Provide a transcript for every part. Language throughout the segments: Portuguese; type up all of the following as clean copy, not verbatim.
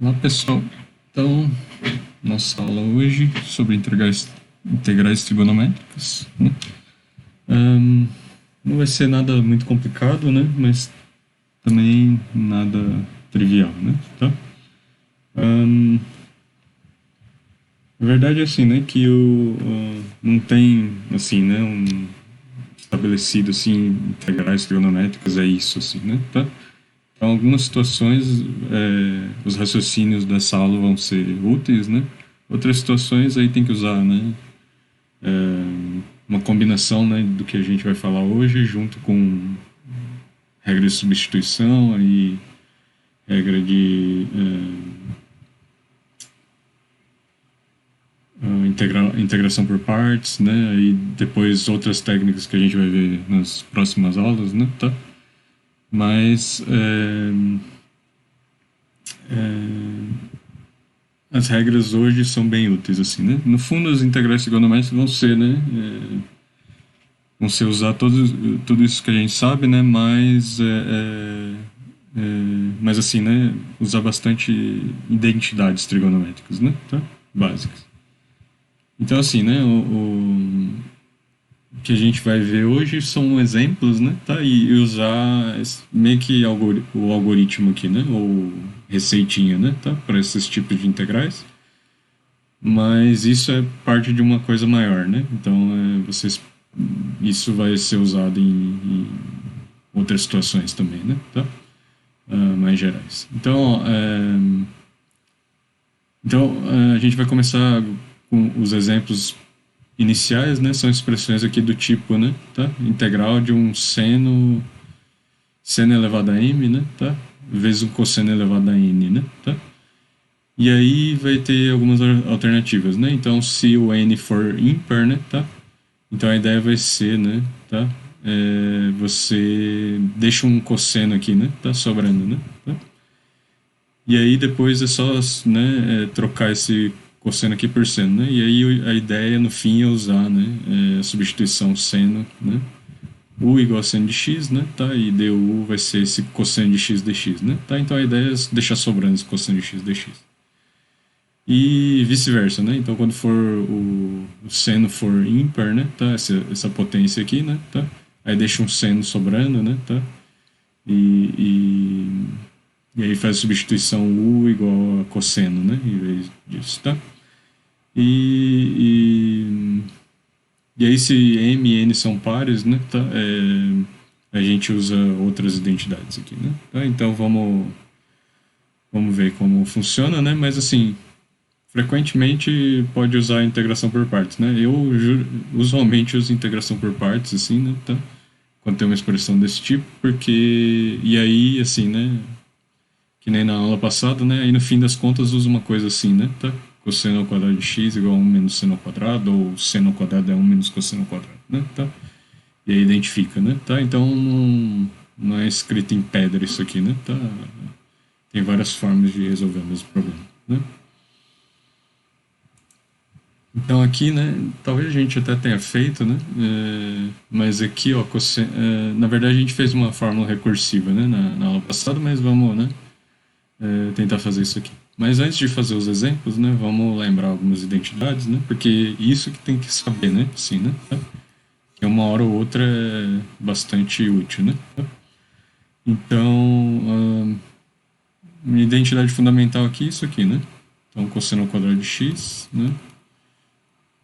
Olá pessoal, então nossa aula hoje sobre integrais trigonométricas, né? Não vai ser nada muito complicado, né? Mas também nada trivial, né? Tá? Ahn, a verdade é assim, né? Que não tem assim, né? Estabelecido assim integrais trigonométricas é isso assim, né? Tá? Então, algumas situações, os raciocínios dessa aula vão ser úteis, né? Outras situações aí tem que usar, né? Uma combinação, né, do que a gente vai falar hoje, junto com regra de substituição e regra de integração por partes, né? E depois outras técnicas que a gente vai ver nas próximas aulas, né? Tá? Mas as regras hoje são bem úteis, assim, né? No fundo, as integrais trigonométricas vão ser, né? Vão ser usar tudo isso que a gente sabe, né? Mas assim, né? Usar bastante identidades trigonométricas, né? Tá? Básicas. Então, assim, né? O que a gente vai ver hoje são exemplos, né? Tá? E usar meio que o algoritmo aqui, né? Ou receitinha, né? Tá? Para esses tipos de integrais. Mas isso é parte de uma coisa maior, né? Então, isso vai ser usado em outras situações também, né? Tá? Mais gerais. Então, a gente vai começar com os exemplos iniciais, né? São expressões aqui do tipo, né? Tá? Integral de um seno elevado a m, né? Tá? Vezes um cosseno elevado a n, né? Tá? E aí vai ter algumas alternativas, né? Então, se o n for ímpar, né? Tá? Então a ideia vai ser, né? Tá? Você deixa um cosseno aqui, né? Tá sobrando, né? Tá? E aí depois é só, né? Trocar esse cosseno aqui por seno, né? E aí a ideia no fim é usar, né? A substituição seno, né? U igual a seno de x, né? Tá? E du vai ser esse cosseno de x dx, né? Tá? Então a ideia é deixar sobrando esse cosseno de x dx. E vice-versa, né? Então, quando for o seno for ímpar, né? Tá? Essa potência aqui, né? Tá? Aí deixa um seno sobrando, né? Tá? E, e, e aí faz a substituição U igual a cosseno, né? Em vez disso, tá? E, e aí, se M e N são pares, né? Tá? A gente usa outras identidades aqui, né? Tá? Então, vamos ver como funciona, né? Mas, assim, frequentemente pode usar a integração por partes, né? Eu usualmente uso integração por partes, assim, né? Tá? Quando tem uma expressão desse tipo, porque... E aí, assim, né? Que nem na aula passada, né? Aí no fim das contas usa uma coisa assim, né? Tá? Cosseno ao quadrado de x igual a 1 menos seno ao quadrado, ou seno ao quadrado é 1 menos cosseno ao quadrado, né? Tá? E aí identifica, né? Tá? Então não é escrito em pedra isso aqui, né? Tá? Tem várias formas de resolver o mesmo problema, né? Então aqui, né, talvez a gente até tenha feito, né, mas aqui, ó, na verdade a gente fez uma fórmula recursiva, né, na aula passada, mas vamos, né, tentar fazer isso aqui. Mas antes de fazer os exemplos, né, vamos lembrar algumas identidades, né, porque isso que tem que saber, né, sim, né, tá? Que uma hora ou outra é bastante útil, né. Tá? Então, minha identidade fundamental aqui é isso aqui, né. Então, cosseno ao quadrado de x, né,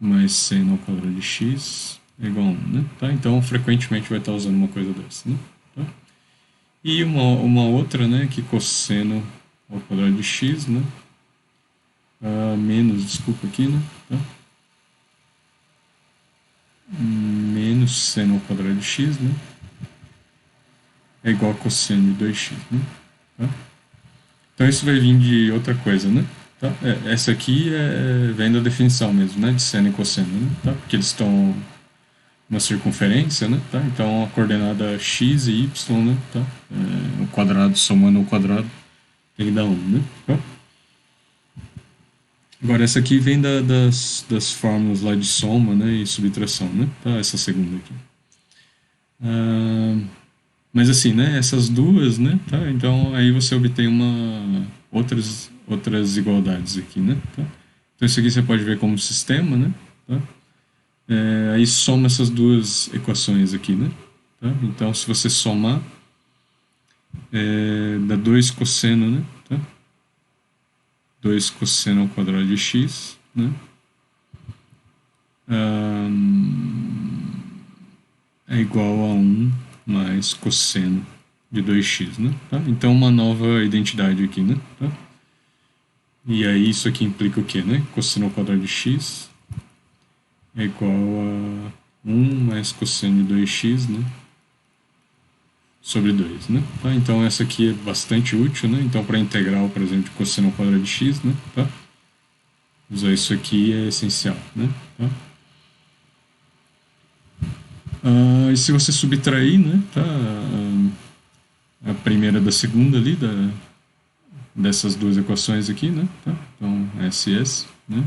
mais seno ao quadrado de x é igual a 1, né? Tá? Então, frequentemente vai estar usando uma coisa dessa, né? Tá? E uma outra, né, que cosseno ao quadrado de x, né? Menos, desculpa aqui, né? Tá? Menos seno ao quadrado de x, né? É igual a cosseno de 2x, né? Tá? Então, isso vai vir de outra coisa, né? Tá? Essa aqui vem da definição mesmo, né? De seno e cosseno, né? Tá? Porque eles estão uma circunferência, né? Tá? Então a coordenada x e y, né? Tá? O quadrado somando o quadrado tem que dar 1, né? Tá? Agora essa aqui vem das fórmulas lá de soma, né? E subtração, né? Tá? Essa segunda aqui. Mas assim, né? Essas duas, né? Tá? Então aí você obtém outras outras igualdades aqui, né? Tá? Então isso aqui você pode ver como sistema, né? Tá? Aí soma essas duas equações aqui, né? Tá? Então se você somar, dá 2 cosseno, né? Tá? 2 cosseno ao quadrado de x, né? É igual a 1 mais cosseno de 2x, né? Tá? Então uma nova identidade aqui, né? Tá? E aí isso aqui implica o quê, né? Cosseno ao quadrado de x é igual a 1 mais cosseno de 2x, né? Sobre 2, né? Tá? Então essa aqui é bastante útil, né? Então para integral, por exemplo, de cosseno ao quadrado de x, né? Tá? Usar isso aqui é essencial, né? Tá? E se você subtrair, né? Tá? A primeira da segunda ali, dessas duas equações aqui, né? Tá? Então, SS, né?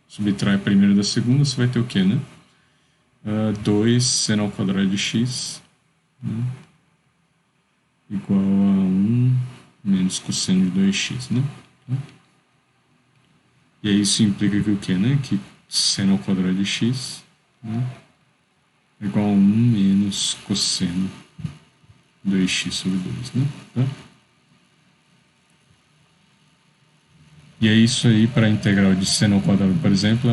Subtrai a primeira da segunda, você vai ter o quê, né? 2 seno ao quadrado de x, né? Igual a 1 menos cosseno de 2x, né? Tá? E aí isso implica que o quê, né? Que seno ao quadrado de x, né? É igual a 1 menos cosseno de 2x sobre 2, né? Tá? E é isso aí para a integral de seno ao quadrado, por exemplo,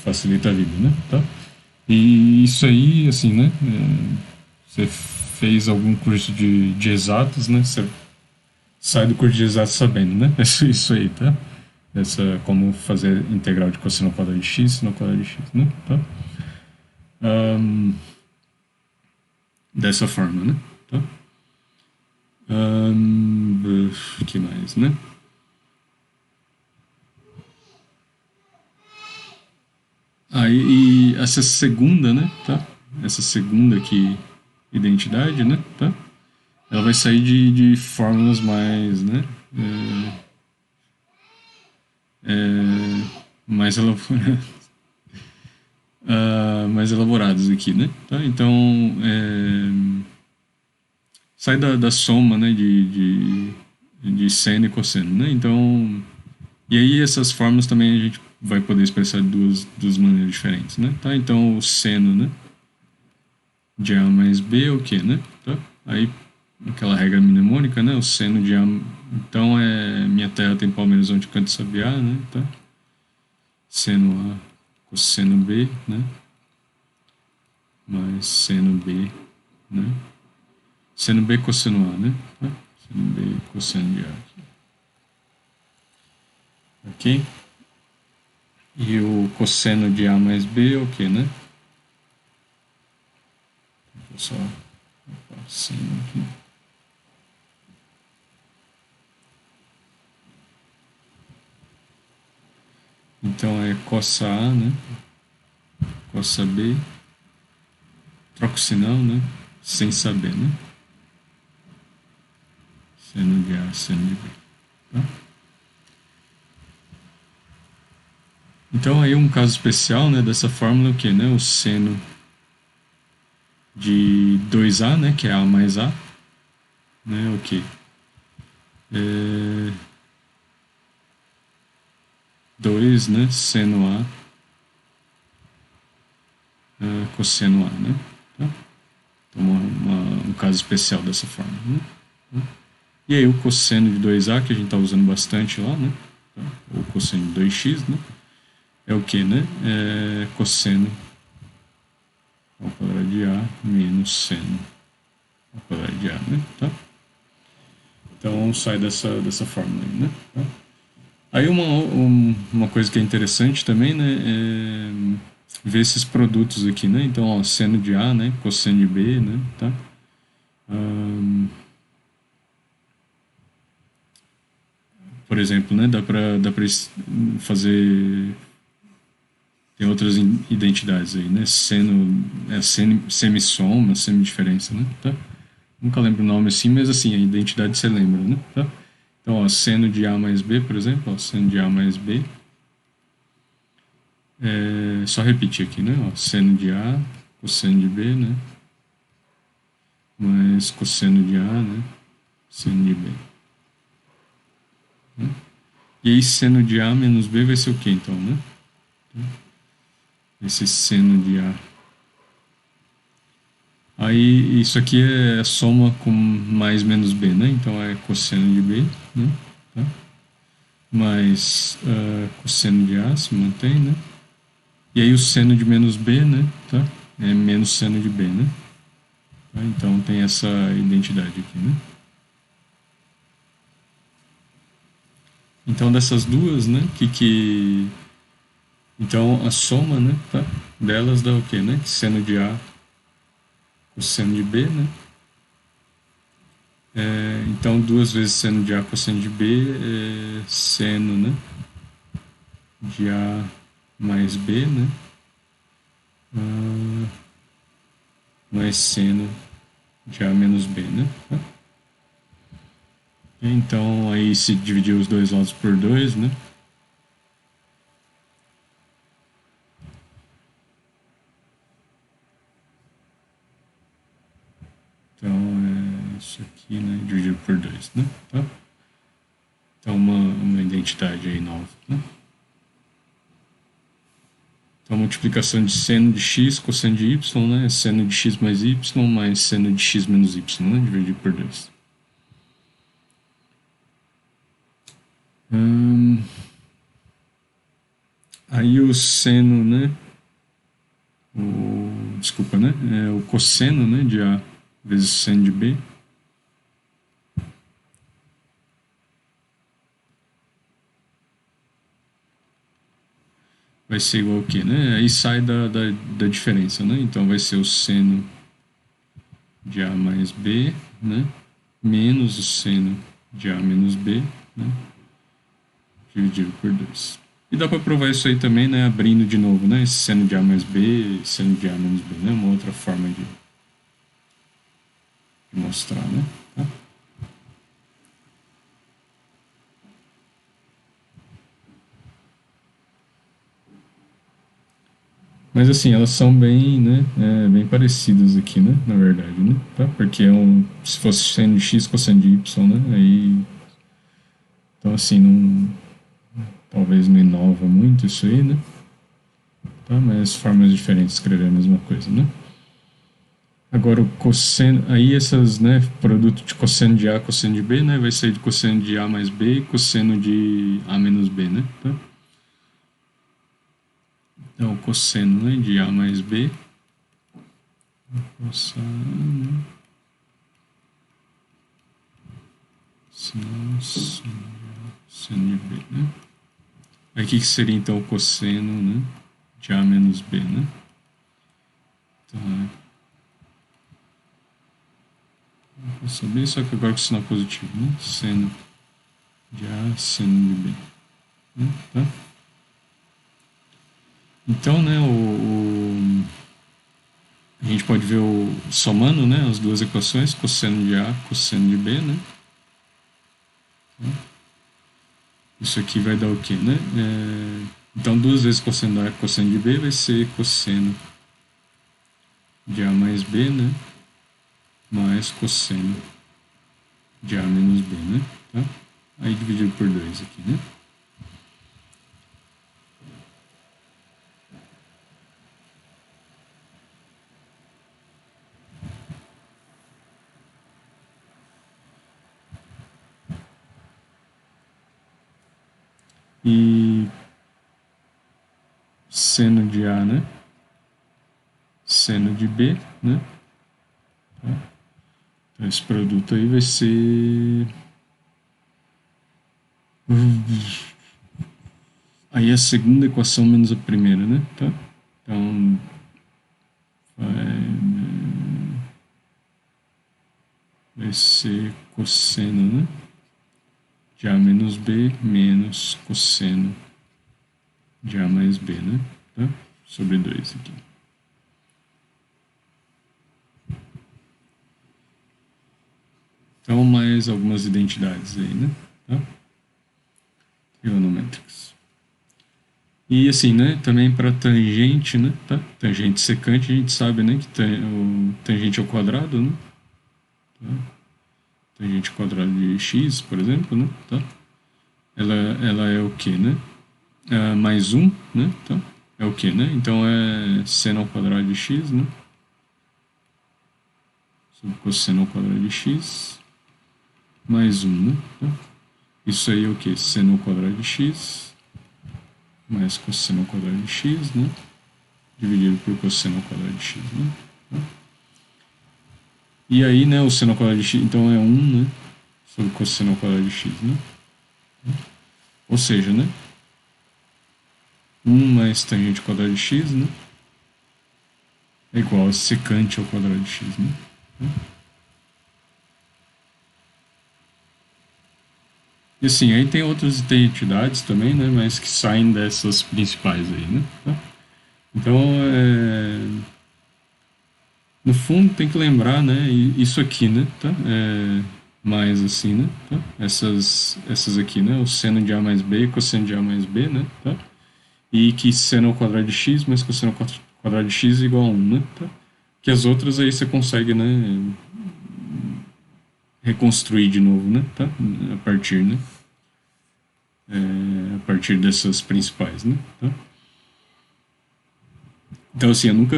facilita a vida, né? Tá? E isso aí, assim, né? Você fez algum curso de exatos, né? Você sai do curso de exatos sabendo, né? Isso aí, tá? Como fazer integral de cosseno ao quadrado de x, seno ao quadrado de x, né? Tá? Dessa forma, né? Tá? Que mais, né? Aí essa segunda, né? Tá? Essa segunda aqui, identidade, né? Tá? Ela vai sair de fórmulas mais, né? Mais elaboradas. Mais elaboradas aqui, né? Tá? Então, sai da soma, né? De seno e cosseno, né? Então, e aí essas fórmulas também a gente vai poder expressar de duas maneiras diferentes, né? Tá? Então, o seno, né? De A mais B é o quê, né? Tá? Aí, aquela regra mnemônica, né? O seno de A... Então, minha terra tem Palmeiras onde canta sabiá, né? Tá? Seno A, cosseno B, né? Mais seno B, né? Seno B, cosseno A, né? Tá? Seno B, cosseno de A. Ok? E o cosseno de A mais B é o quê, né? Vou só seno aqui. Então é cossa A, né? Cossa B. Troca o sinal, né? Sem saber, né? Seno de A, seno de B. Tá? Então aí um caso especial, né, dessa fórmula é o que, né? O seno de 2A, né, que é A mais A, né, o que? 2, né, seno A, cosseno A, né? Tá? Então um caso especial dessa fórmula, né? E aí o cosseno de 2A, que a gente está usando bastante lá, né? Tá? Ou cosseno de 2x, né? É o que, né? Cosseno ao quadrado de A menos seno ao quadrado de A, né? Tá? Então sai dessa fórmula aí, né? Tá? Aí uma coisa que é interessante também, né? É ver esses produtos aqui, né? Então, ó, seno de A, né? Cosseno de B, né? Tá? Por exemplo, né? Dá pra fazer... Tem outras identidades aí, né? Seno, semissoma, semidiferença, né? Tá? Nunca lembro o nome assim, mas assim, a identidade você lembra, né? Tá? Então, ó, seno de A mais B, por exemplo, ó, seno de A mais B. Só repetir aqui, né? Ó, seno de A, cosseno de B, né? Mais cosseno de A, né? Seno de B. E aí seno de A menos B vai ser o que então, né? Vai ser seno de A. Aí isso aqui é a soma com mais menos B, né? Então é cosseno de B, né? Tá? Mais cosseno de A se mantém, né? E aí o seno de menos B, né? Tá? É menos seno de B, né? Tá? Então tem essa identidade aqui, né? Então dessas duas, né? Então a soma, né? Tá? Delas dá o quê, né? Seno de A cosseno de B, né? Então duas vezes seno de A cosseno de B é seno, né? De A mais B, né? Mais seno de A menos B, né? Então aí se dividir os dois lados por 2, né? Então é isso aqui, né? Dividido por 2, né? Tá? Então uma identidade aí nova, né? Então, a multiplicação de seno de x cosseno de y, né? Seno de x mais y mais seno de x menos y, né? Dividido por 2. Aí o seno, né? Desculpa, né? O cosseno, né? De A vezes seno de B. Vai ser igual ao quê, né? Aí sai da diferença, né? Então vai ser o seno de A mais B, né? Menos o seno de A menos B, né? Dividido por 2. E dá para provar isso aí também, né? Abrindo de novo, né? Esse seno de A mais B, seno de A menos B, né? Uma outra forma de mostrar, né? Tá? Mas assim, elas são bem, né? Bem parecidas aqui, né? Na verdade, né? Tá? Porque se fosse seno de x cosseno de y, né? Aí, então assim, não, talvez não inova muito isso aí, né? Tá? Mas formas diferentes de escrever a mesma coisa, né? Agora o cosseno, aí essas, né, produto de cosseno de A, cosseno de B, né, vai sair de cosseno de A mais B e cosseno de A menos B, né, tá? Então, cosseno, né, de A mais B, cosseno, cosseno de B, né? Aí o que seria então o cosseno, né, de A menos B, né? Tá. Vou saber, só que agora com sinal positivo, né? Seno de A, seno de B, né? Tá? Então, né, a gente pode ver somando, né, as duas equações, cosseno de A, cosseno de B, né? Isso aqui vai dar o quê, né? Então, duas vezes cosseno de A, cosseno de B vai ser cosseno de A mais B, né? Mais cosseno de A menos B, né? Tá? Aí dividido por 2 aqui, né? E seno de A, né? Seno de B, né? Tá? Então, esse produto aí vai ser... Aí a segunda equação menos a primeira, né? Tá? Então, vai ser cosseno, né? De A menos B menos cosseno de A mais B, né? Tá? Sobre 2 aqui. Então, mais algumas identidades aí, né? Tá? Trigonométricas. E assim, né? Também para tangente, né? Tá? Tangente secante, a gente sabe, né? Que o tangente ao quadrado, né? Tá? Tangente ao quadrado de x, por exemplo, né? Tá? ela é o quê, né? Mais um, né? Então, é o quê, né? Então é seno ao quadrado de x, né? Sobre cosseno ao quadrado de x mais um, né? Então, isso aí é o quê? Seno ao quadrado de x mais cosseno ao quadrado de x, né? Dividido por cosseno ao quadrado de x, né? E aí, né, o seno ao quadrado de x, então é 1, né? Sobre cosseno ao quadrado de x, né? Ou seja, né? 1 mais tangente ao quadrado de x, né? É igual a secante ao quadrado de x, né? E assim, aí tem outras identidades também, né? Mas que saem dessas principais aí, né? Então, no fundo, tem que lembrar, né? Isso aqui, né? Tá? Mais assim, né? Tá? Essas aqui, né? O seno de A mais B e cosseno de A mais B, né? Tá? E que seno ao quadrado de x mais cosseno ao quadrado de x é igual a 1, né? Tá? Que as outras aí você consegue, né? Reconstruir de novo, né? Tá? A partir, né? A partir dessas principais, né? Tá? Então, assim, eu nunca...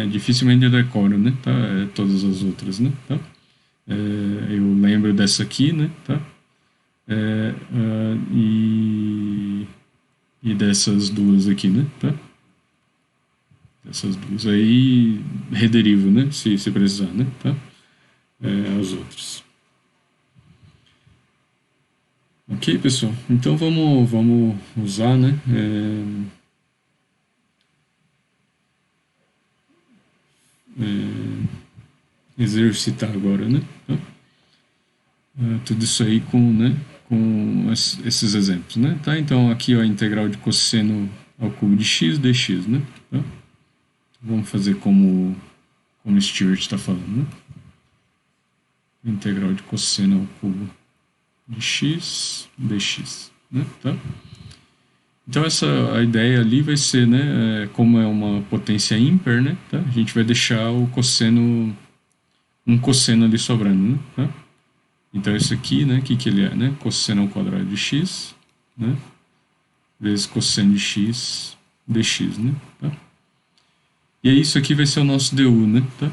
dificilmente eu decoro, né? Tá? Todas as outras, né? Tá? Eu lembro dessa aqui, né? Tá? E dessas duas aqui, né? Tá? Essas duas aí rederivo, né? Se precisar, né? Tá? As outras. Ok, pessoal? Então vamos usar, né? Exercitar agora, né? Tá? Tudo isso aí com esses exemplos, né? Tá? Então aqui ó, a integral de cosseno ao cubo de x dx, né? Tá? Vamos fazer como Stewart está falando, né? Integral de cosseno ao cubo de x dx, né? Tá? Então a ideia ali vai ser, né? Como é uma potência ímpar, né? Tá? A gente vai deixar o cosseno um cosseno ali sobrando, né? Tá? Então isso aqui, né? O que ele é, né? Cosseno ao quadrado de x, né? Vezes cosseno de x dx, né? Tá? E aí isso aqui vai ser o nosso du, né? Tá?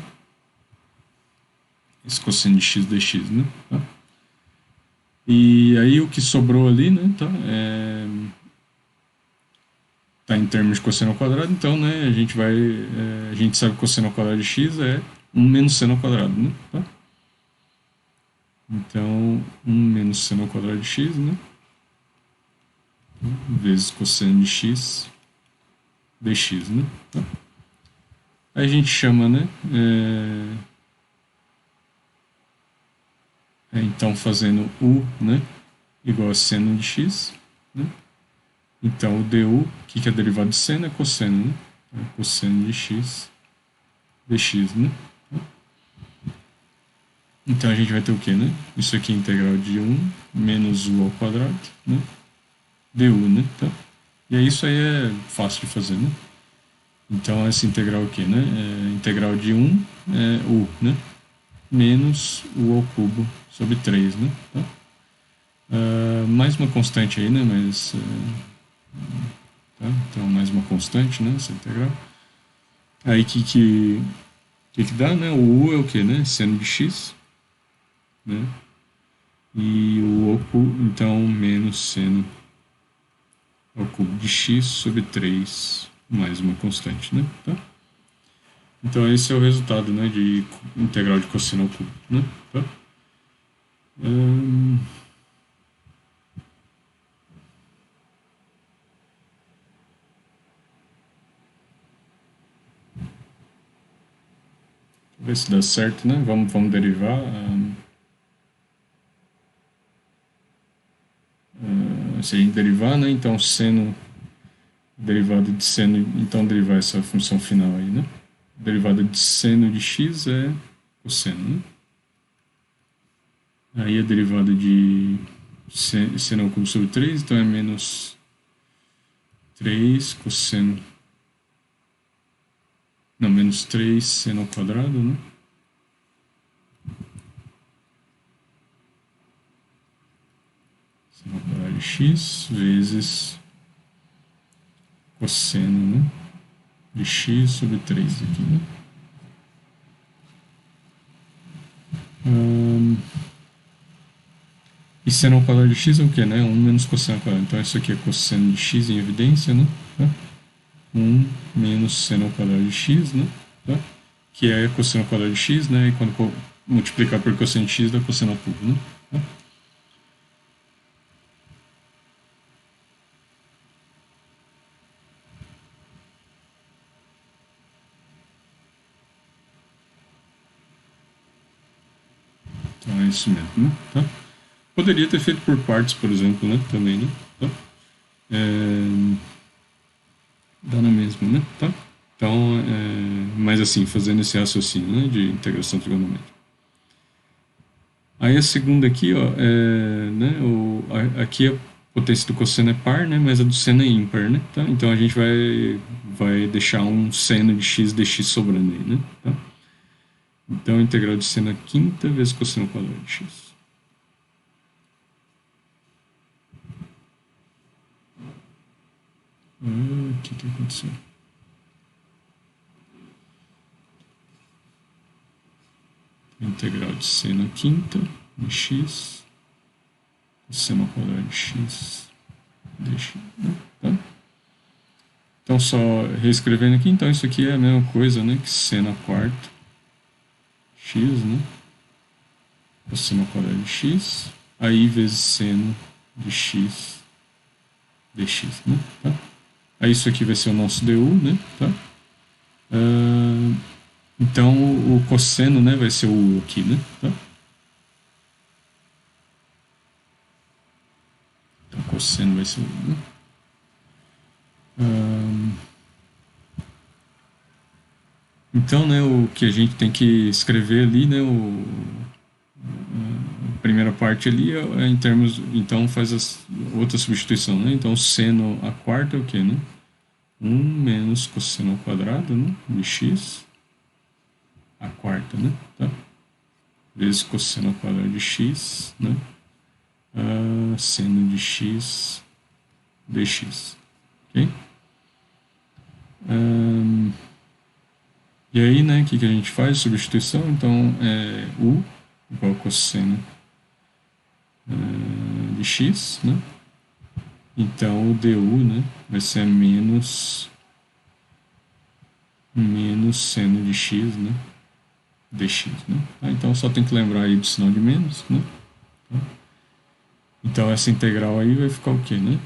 Esse cosseno de x dx, né? Tá? E aí o que sobrou ali, né? Tá em termos de cosseno ao quadrado, então, né? A gente sabe que cosseno ao quadrado de x é 1 menos seno ao quadrado, né? Tá? Então, 1 menos seno ao quadrado de x, né? Vezes cosseno de x dx, né? Tá? Aí a gente chama, né? Então, fazendo u, né? Igual a seno de x, né? Então, o du, que é a derivada de seno, é cosseno, né? Cosseno de x dx, né? Então a gente vai ter o quê, né? Isso aqui é integral de 1 menos u ao quadrado, né? Du, né? Tá? E aí isso aí é fácil de fazer, né? Então essa integral aqui, né? Integral de 1 é u, né? Menos u ao cubo sobre 3, né? Tá? Mais uma constante aí, né? Mas... tá? Então mais uma constante, né? Essa integral. Aí que dá, né? O u é o quê, né? Seno de x, né? E o cubo, então, menos seno ao cubo de x sobre 3 mais uma constante, né? Tá? Então esse é o resultado, né, de integral de cosseno ao cubo, né? Tá? Ver se dá certo, né? Vamos derivar. Se a gente derivar, né? Então seno derivada de seno, então derivar essa função final aí, né? Derivada de seno de x é cosseno, né? Aí a derivada de seno ao cubo sobre 3, então é menos 3 cosseno. Não, menos 3 seno ao quadrado, né? Seno ao quadrado de x vezes cosseno, né, de x sobre 3 aqui, né? E seno ao quadrado de x é o que, né? 1 menos cosseno ao quadrado. Então isso aqui é cosseno de x em evidência, né? Tá? 1 menos seno ao quadrado de x, né? Tá? Que é cosseno ao quadrado de x, né? E quando multiplicar por cosseno de x dá cosseno ao cubo, né? Tá? Então é isso mesmo, né? Tá? Poderia ter feito por partes, por exemplo, né? Também, né? Tá? Dá na mesma, né? Tá? Então, mas assim, fazendo esse raciocínio, né? De integração trigonométrica. Aí a segunda aqui, ó, né? Aqui a potência do cosseno é par, né? Mas a do seno é ímpar, né? Tá? Então a gente vai deixar um seno de x dx sobrando aí, né? Tá? Então, a integral de seno quinta vezes cosseno ao quadrado de x. O que aconteceu? Integral de seno quinta de x, cosseno ao quadrado de x, dx, né? Tá? Então, só reescrevendo aqui, então isso aqui é a mesma coisa, né? Que seno a quarta x, né? Cosseno ao quadrado de x, aí vezes seno de x dx, né? Tá? Aí isso aqui vai ser o nosso du, né? Tá? Então o cosseno, né, vai ser o u aqui, né? Tá? Então o cosseno vai ser o u, né? Então, né, o que a gente tem que escrever ali, né, a primeira parte ali é em termos, então faz outra substituição, né? Então seno a quarta é o que, né? 1 menos cosseno ao quadrado, né, de x, a quarta, né? Tá? Vezes cosseno ao quadrado de x, né? Seno de x dx, ok? E aí, né, o que a gente faz? Substituição, então é u igual a cosseno de x, né? Então o du, né, vai ser menos seno de x, né, dx, né? Então só tem que lembrar aí do sinal de menos, né? Então essa integral aí vai ficar o quê, né?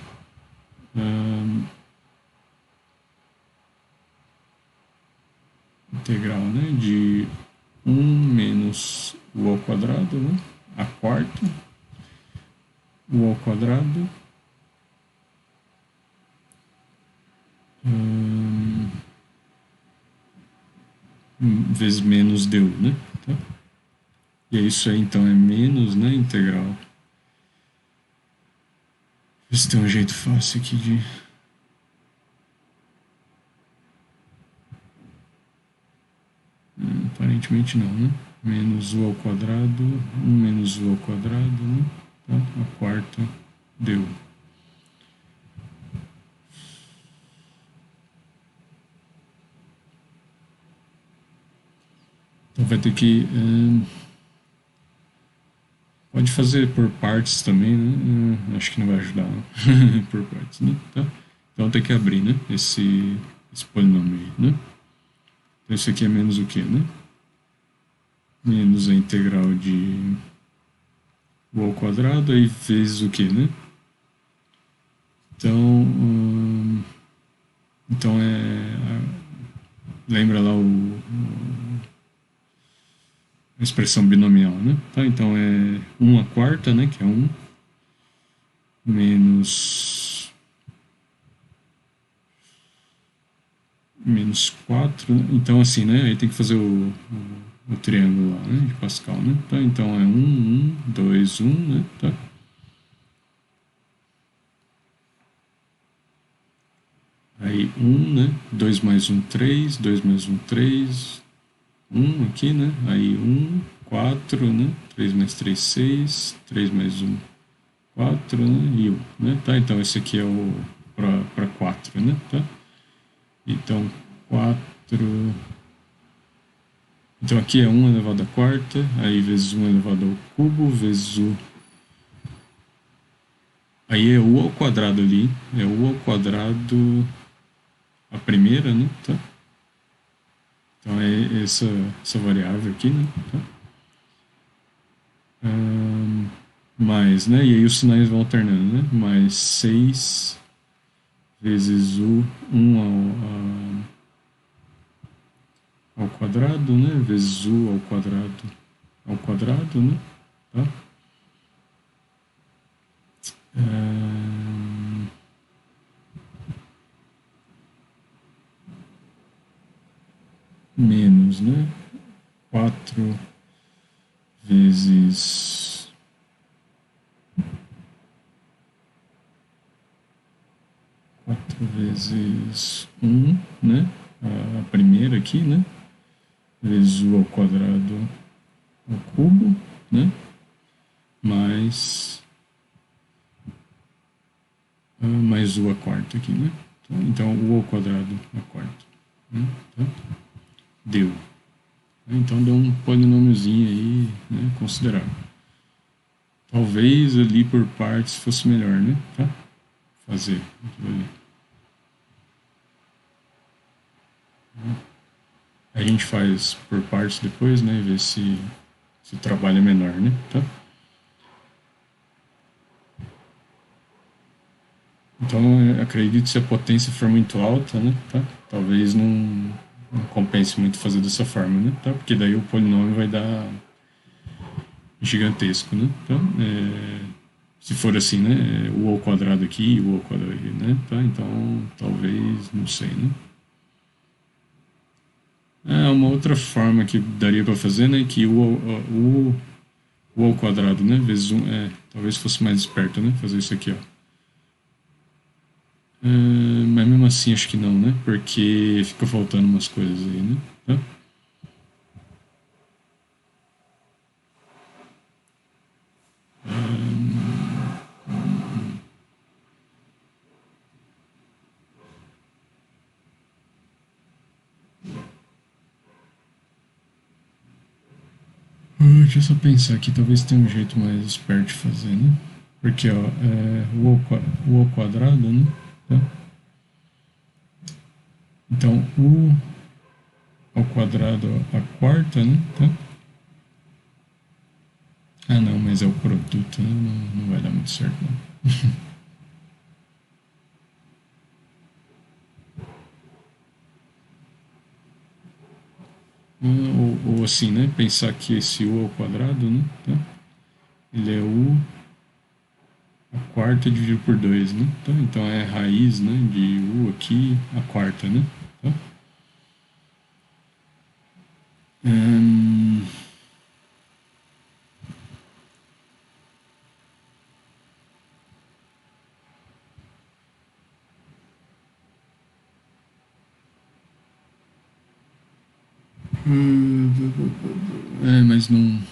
Integral, né, de 1 menos u ao quadrado, né, a quarta, u ao quadrado, vezes menos du, né? Tá? E isso aí então é menos, né, integral. Ver se tem um jeito fácil aqui de... Aparentemente não, né? Menos u ao quadrado, 1 menos u ao quadrado, né? Tá? A quarta du. Então vai ter que... pode fazer por partes também, né? Acho que não vai ajudar, não. Por partes, né? Tá? Então tem que abrir, né? Esse polinômio aí, né? Então isso aqui é menos o quê, né? Menos a integral de u ao quadrado, aí vezes o quê, né? Então lembra lá a expressão binomial, né? Tá? Então é 1 a quarta, né? Que é 1 menos 4, né? Então assim, né? Aí tem que fazer o triângulo lá, né? De Pascal, né? Tá? Então é 1, 2, 1, né? Tá? Aí 1, né? 2 mais 1, 3, 2 mais 1, 3, 1 aqui, né? Aí 1, 4, né? 3 mais 3, 6, 3 mais 1, 4, né? E U, né? Tá? Então esse aqui é o para 4, né? Tá? Então 4. Então aqui é 1 elevado à quarta, aí vezes 1 elevado ao cubo, vezes U. Aí é U ao quadrado ali, é U ao quadrado a primeira, né? Tá? Então é essa variável aqui, né? Tá? Mais, né? E aí os sinais vão alternando, né? Mais 6 vezes U 1 ao quadrado, né? Vezes U ao quadrado, né? Tá? Menos, né? 4 vezes 4 vezes 1, né? A primeira aqui, né? Vezes U ao quadrado ao cubo, né? Mais U a quarta aqui, né? Então, U ao quadrado a quarta. Né? Tá? Deu. Então, deu um polinômiozinho aí, né? Considerável. Talvez ali por partes fosse melhor, né? Tá? Fazer aquilo ali. A gente faz por partes depois, né? E ver se o trabalho é menor, né? Tá? Então, eu acredito que se a potência for muito alta, né? Tá? Talvez não compense muito fazer dessa forma, né? Tá? Porque daí o polinômio vai dar gigantesco, né? Tá? Se for assim, né? U ao quadrado aqui, U ao quadrado aqui, né? Tá? Então, talvez, não sei, né? Uma outra forma que daria para fazer, né? Que U ao quadrado, né? Vezes 1, talvez fosse mais esperto, né? Fazer isso aqui, ó. Mas mesmo assim, acho que não, né? Porque fica faltando umas coisas aí, né? Tá? Deixa eu só pensar aqui, talvez tenha um jeito mais esperto de fazer, né? Porque, ó, U ao quadrado, né? Tá? Então, U ao quadrado a quarta, né? Tá? Ah, não, mas é o produto, né? Não vai dar muito certo, não. Ou assim, né? Pensar que esse U ao quadrado, né? Tá? Ele é U a quarta dividido por 2, né? Tá? Então é raiz, né? De U aqui a quarta, né? Tá? Hum, mas não.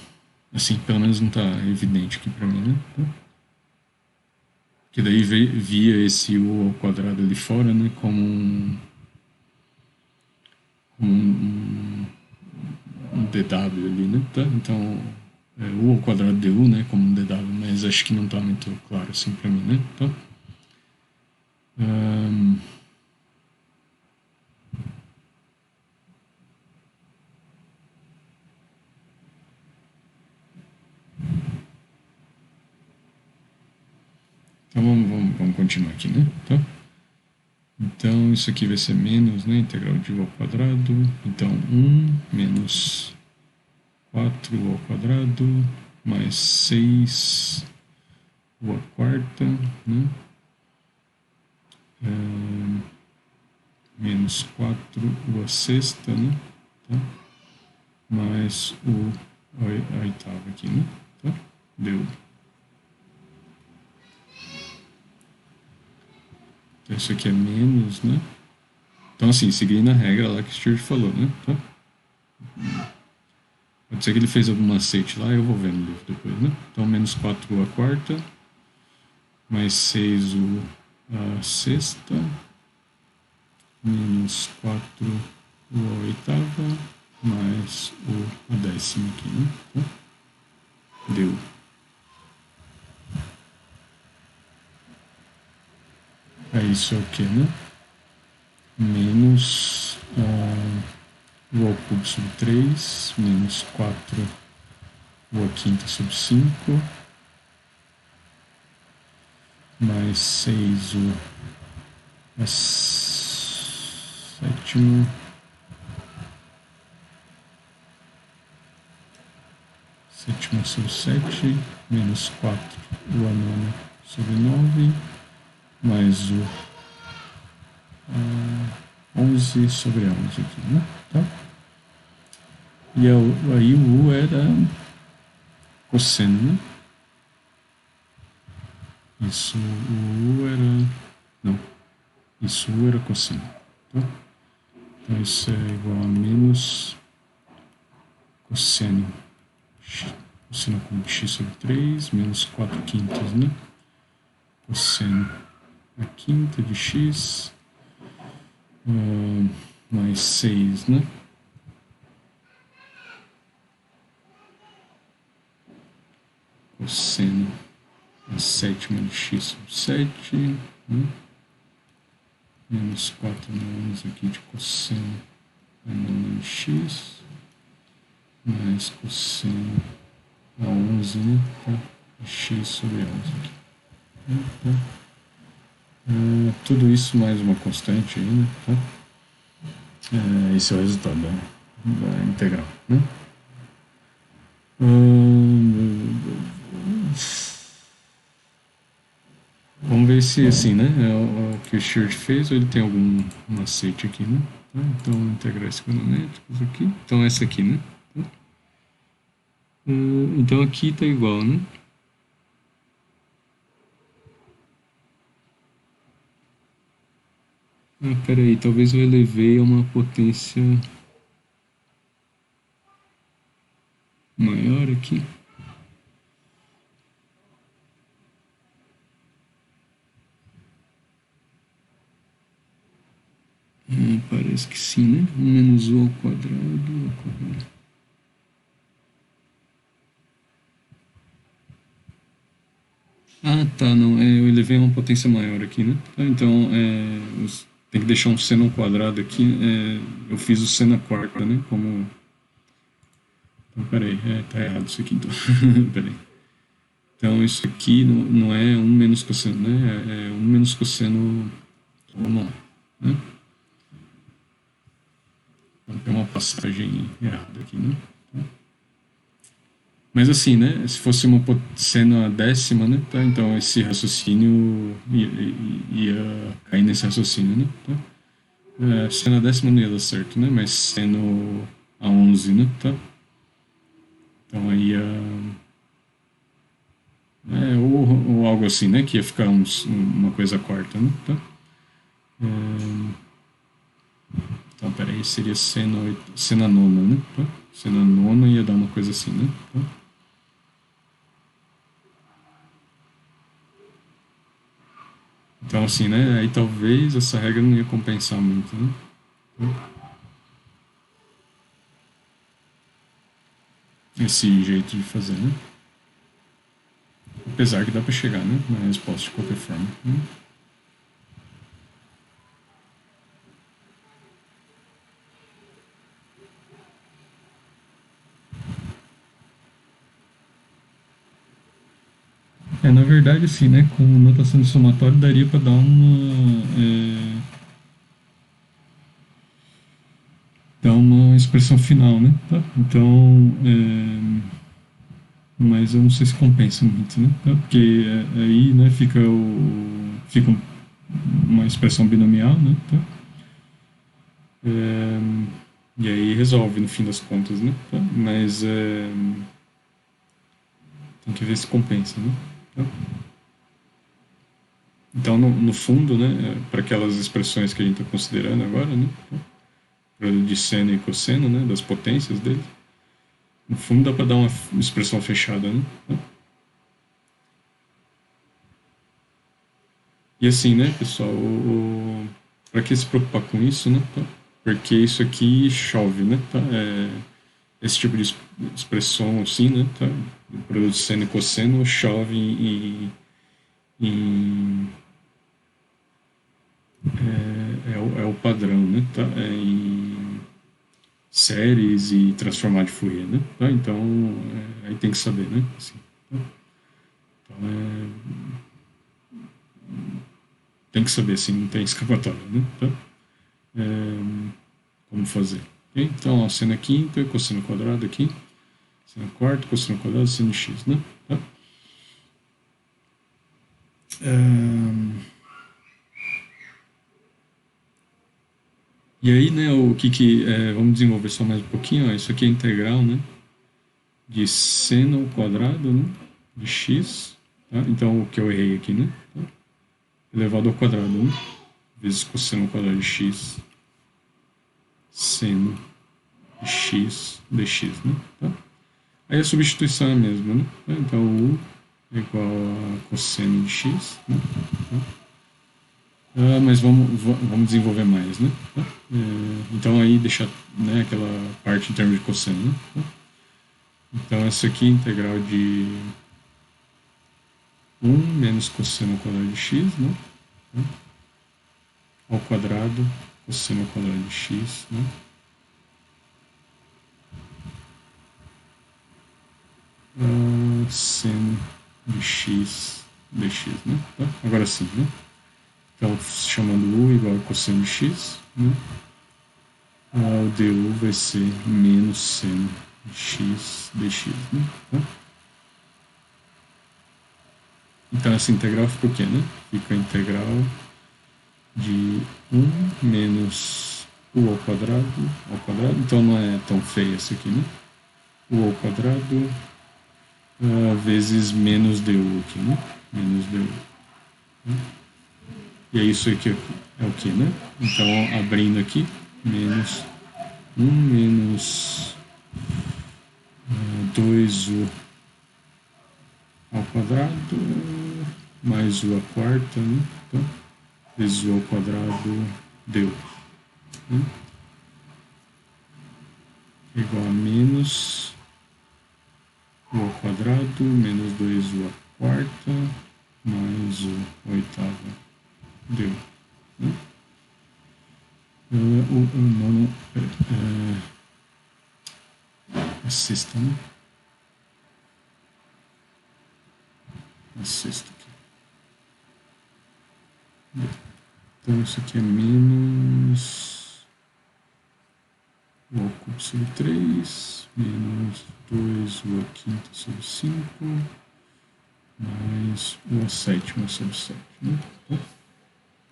Assim, pelo menos não tá evidente aqui pra mim, né? Tá? Que daí via esse U ao quadrado ali fora, né? Como um DW ali, né? Tá? Então, U ao quadrado du, né? Como um DW, mas acho que não tá muito claro assim pra mim, né? Tá? Ahn, então vamos continuar aqui, né? Tá? Então, isso aqui vai ser menos, né? Integral de U ao quadrado. Então, 1 menos 4 U ao quadrado mais 6 U à quarta, né? Menos 4 U à sexta, né? Tá? Mais a oitava aqui, né? Tá? Deu. Então, isso aqui é menos, né? Então, assim, seguindo a regra lá que o Stuart falou, né? Tá? Pode ser que ele fez algum macete lá, eu vou ver no livro depois, né? Então, menos 4 U à quarta mais 6u a sexta, menos 4u a oitava, mais u a décima aqui, né? Tá? Deu. Aí isso é o que, né? Menos u ao cubo sobre 3, menos 4 u à quinta sobre 5, mais 6u a sétima, sétima sobre 7, menos 4 u a nona sobre 9, mais u a 11 sobre 11 aqui, né? Tá? E aí o U era cosseno, né? Isso o U era... Não. Isso U era cosseno. Tá? Então isso é igual a menos cosseno. Cosseno com x sobre 3, menos 4 quintas, né? Cosseno a quinta de x, mais 6, né? Cosseno a sétima de x sobre 7, né? Menos 4 nonas aqui de cosseno a nona de x, mais cosseno a 11, né? Tá? X sobre 11 aqui. Tá? Tudo isso mais uma constante aí, né? Tá? Esse é o resultado da integral, né? Vamos ver se assim, né? É o que o Stuart fez ou ele tem algum macete aqui, né? Tá? Então, integrais trigonométricas aqui. Então, essa aqui, né? Tá? Então, aqui tá igual, né? Peraí, talvez eu elevei a uma potência maior aqui. Parece que sim, né? 1 menos u ao quadrado. Tá, não. Eu elevei a uma potência maior aqui, né? Então, tem que deixar um seno ao quadrado aqui. Eu fiz o seno à quarta, né? Como... Então, peraí. Tá errado isso aqui, então. Peraí. Então, isso aqui não é 1 menos cosseno, né? É 1 menos cosseno normal, né? Então, tem uma passagem errada aqui, né? Mas assim, né? Se fosse uma seno a décima, né? Tá? Então esse raciocínio ia cair nesse raciocínio, né? Tá? Seno a décima não ia dar certo, né? Mas seno a 11, né? Tá? Então aí ia... ou algo assim, né? Que ia ficar uma coisa quarta, né? Tá? Então, peraí, seria seno a nona, né? Tá? Seno a nona ia dar uma coisa assim, né? Tá? Então, assim, né? Aí talvez essa regra não ia compensar muito, né? Esse jeito de fazer, né? Apesar que dá para chegar, né? Na resposta de qualquer forma. Né? Na verdade, assim, né? Com notação de somatório daria para dar uma expressão final, né? Tá? Então, mas eu não sei se compensa muito, né? Tá? Porque aí, né? Fica uma expressão binomial, né? Tá? E aí resolve no fim das contas, né? Tá? Mas tem que ver se compensa, né? Tá? Então, no fundo, né, para aquelas expressões que a gente está considerando agora, né, de seno e cosseno, né, das potências deles, no fundo dá para dar uma expressão fechada, né? E assim, né, pessoal, para que se preocupar com isso, né? Tá? Porque isso aqui chove, né? Tá? Esse tipo de expressão assim, né? Tá? O produto seno e cosseno chove em é o padrão, né? Tá? Em séries e transformar de Fourier, né? Tá? Então, aí tem que saber, né? Assim, tá? Então, tem que saber, assim, não tem escapatória, né? Tá? Como fazer. Okay? Então, ó, seno quinta, cosseno quadrado aqui, seno quarto, cosseno quadrado, seno x, né? Tá? E aí, né, o que vamos desenvolver só mais um pouquinho, ó, isso aqui é integral, né, de seno ao quadrado, né, de x, tá? Então, o que eu errei aqui, né, tá? Elevado ao quadrado, né, vezes cosseno ao quadrado de x, seno de x dx, né, tá? Aí a substituição é a mesma, né, tá? Então, u é igual a cosseno de x, né, tá? Mas vamos desenvolver mais, né? Tá? Então aí deixar, né, aquela parte em termos de cosseno, né? Tá? Então essa aqui é integral de 1 menos cosseno ao quadrado de x, né? Tá? Ao quadrado, cosseno ao quadrado de x, né? Seno de x dx, né? Tá? Agora sim, né? Então chamando u igual a cosseno de x, né? O du vai ser menos seno de x dx, né? Tá? Então essa integral fica o quê, né? Fica a integral de 1 menos u ao quadrado, então não é tão feia essa aqui, né? U ao quadrado vezes menos du aqui, né? Menos du. Né? E é isso aqui é o que, né? Então, abrindo aqui, menos 1 menos 2u ao quadrado mais u à quarta, né? Então, vezes u ao quadrado deu. Né? Igual a menos u ao quadrado menos 2u à quarta mais u à oitava deu. Né? O nono a sexta, né? A sexta aqui. Então isso aqui é menos u ao cubo sobre 3, menos 2u à quinta sobre 5, mais u à sétima sobre 7. Né?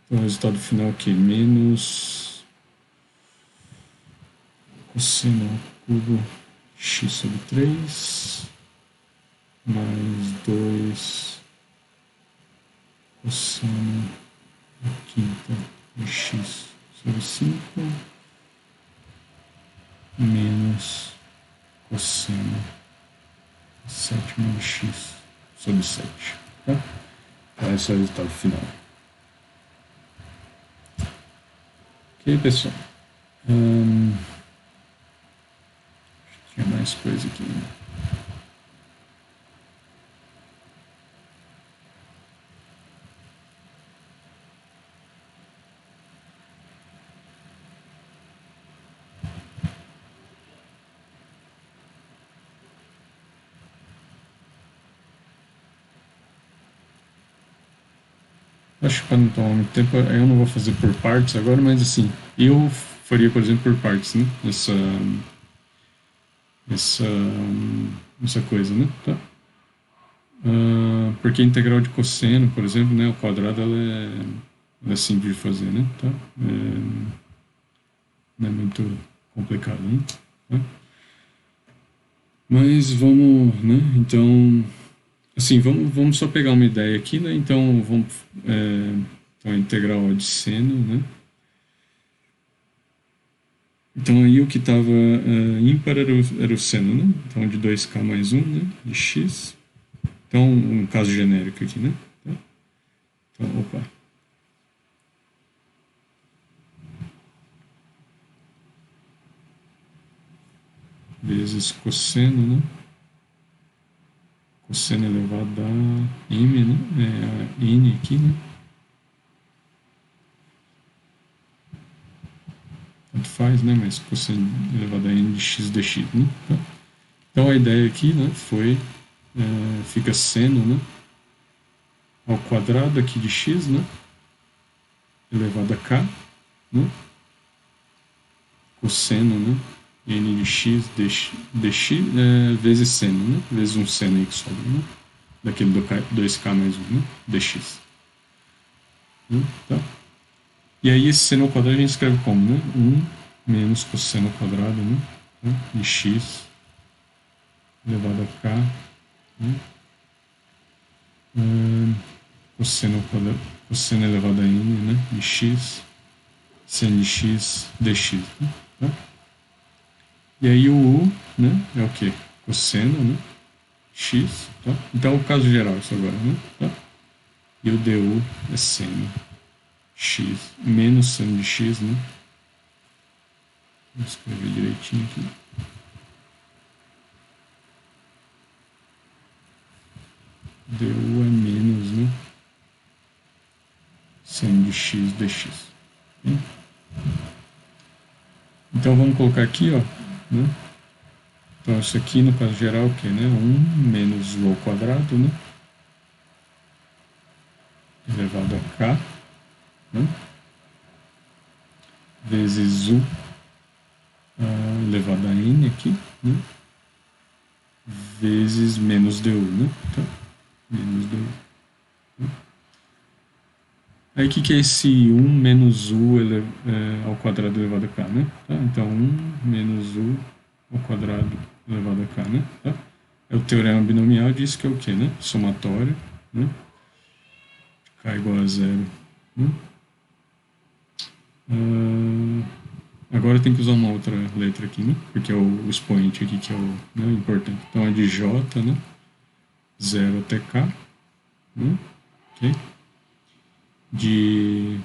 Então o resultado final aqui é menos cosseno ao cubo x sobre 3, mais 2 cosseno à quinta de x sobre 5, menos cosseno à sétima de x sobre 7. Tá? Então esse é o resultado final. Ok, pessoal. Tinha mais coisa aqui. Né? Acho que para não tomar muito tempo, eu não vou fazer por partes agora, mas assim, eu faria, por exemplo, por partes, né? Essa coisa, né? Tá? Porque a integral de cosseno, por exemplo, né? O quadrado, ela é simples de fazer, né? Tá? Não é muito complicado, né? Tá? Mas vamos, né? Então, assim, vamos só pegar uma ideia aqui, né? Então, então a integral de seno, né? Então aí o que estava ímpar era o seno, né? Então de 2k mais 1, né? De x. Então, um caso genérico aqui, né? Tá? Então, opa. vezes cosseno, né? Cosseno elevado a m, né? A n aqui, né? Tanto faz, né? Mas cosseno elevado a n de x dx, né? Então a ideia aqui, né, foi fica seno, né, ao quadrado aqui de x, né, elevado a k, né, cosseno, né, n de x dx vezes seno, né, vezes um seno aí que sobra, né, daquele 2k mais 1, né, dx. Tá? E aí esse seno ao quadrado a gente escreve como, né, 1 menos cosseno ao quadrado, né, de x elevado a k, né, cosseno elevado a n, né, de x, seno de x dx. Né, tá? E aí o u, né, é o que? Cosseno, né, x. Tá? Então o caso geral isso agora, né? Tá? E o du é seno x menos seno de x, né? Vou escrever direitinho aqui. Du é menos, né? Seno de x dx. Então vamos colocar aqui, ó, né? Então isso aqui no caso geral o que, né? 1 menos u ao quadrado, né? Elevado a k, né? Vezes u elevado a n aqui, né? Vezes menos du, né? Tá? Menos du. Né? Aí o que é esse 1 menos u ao quadrado elevado a k, né? Tá? Então 1 menos u ao quadrado elevado a k, né? Tá? É o teorema binomial, diz que é o que, né? Somatório, né? K igual a zero. Né? Agora tem que usar uma outra letra aqui, né? Porque é o expoente aqui que é o, né, importante. Então é de j, né? 0 até k, né? Ok? De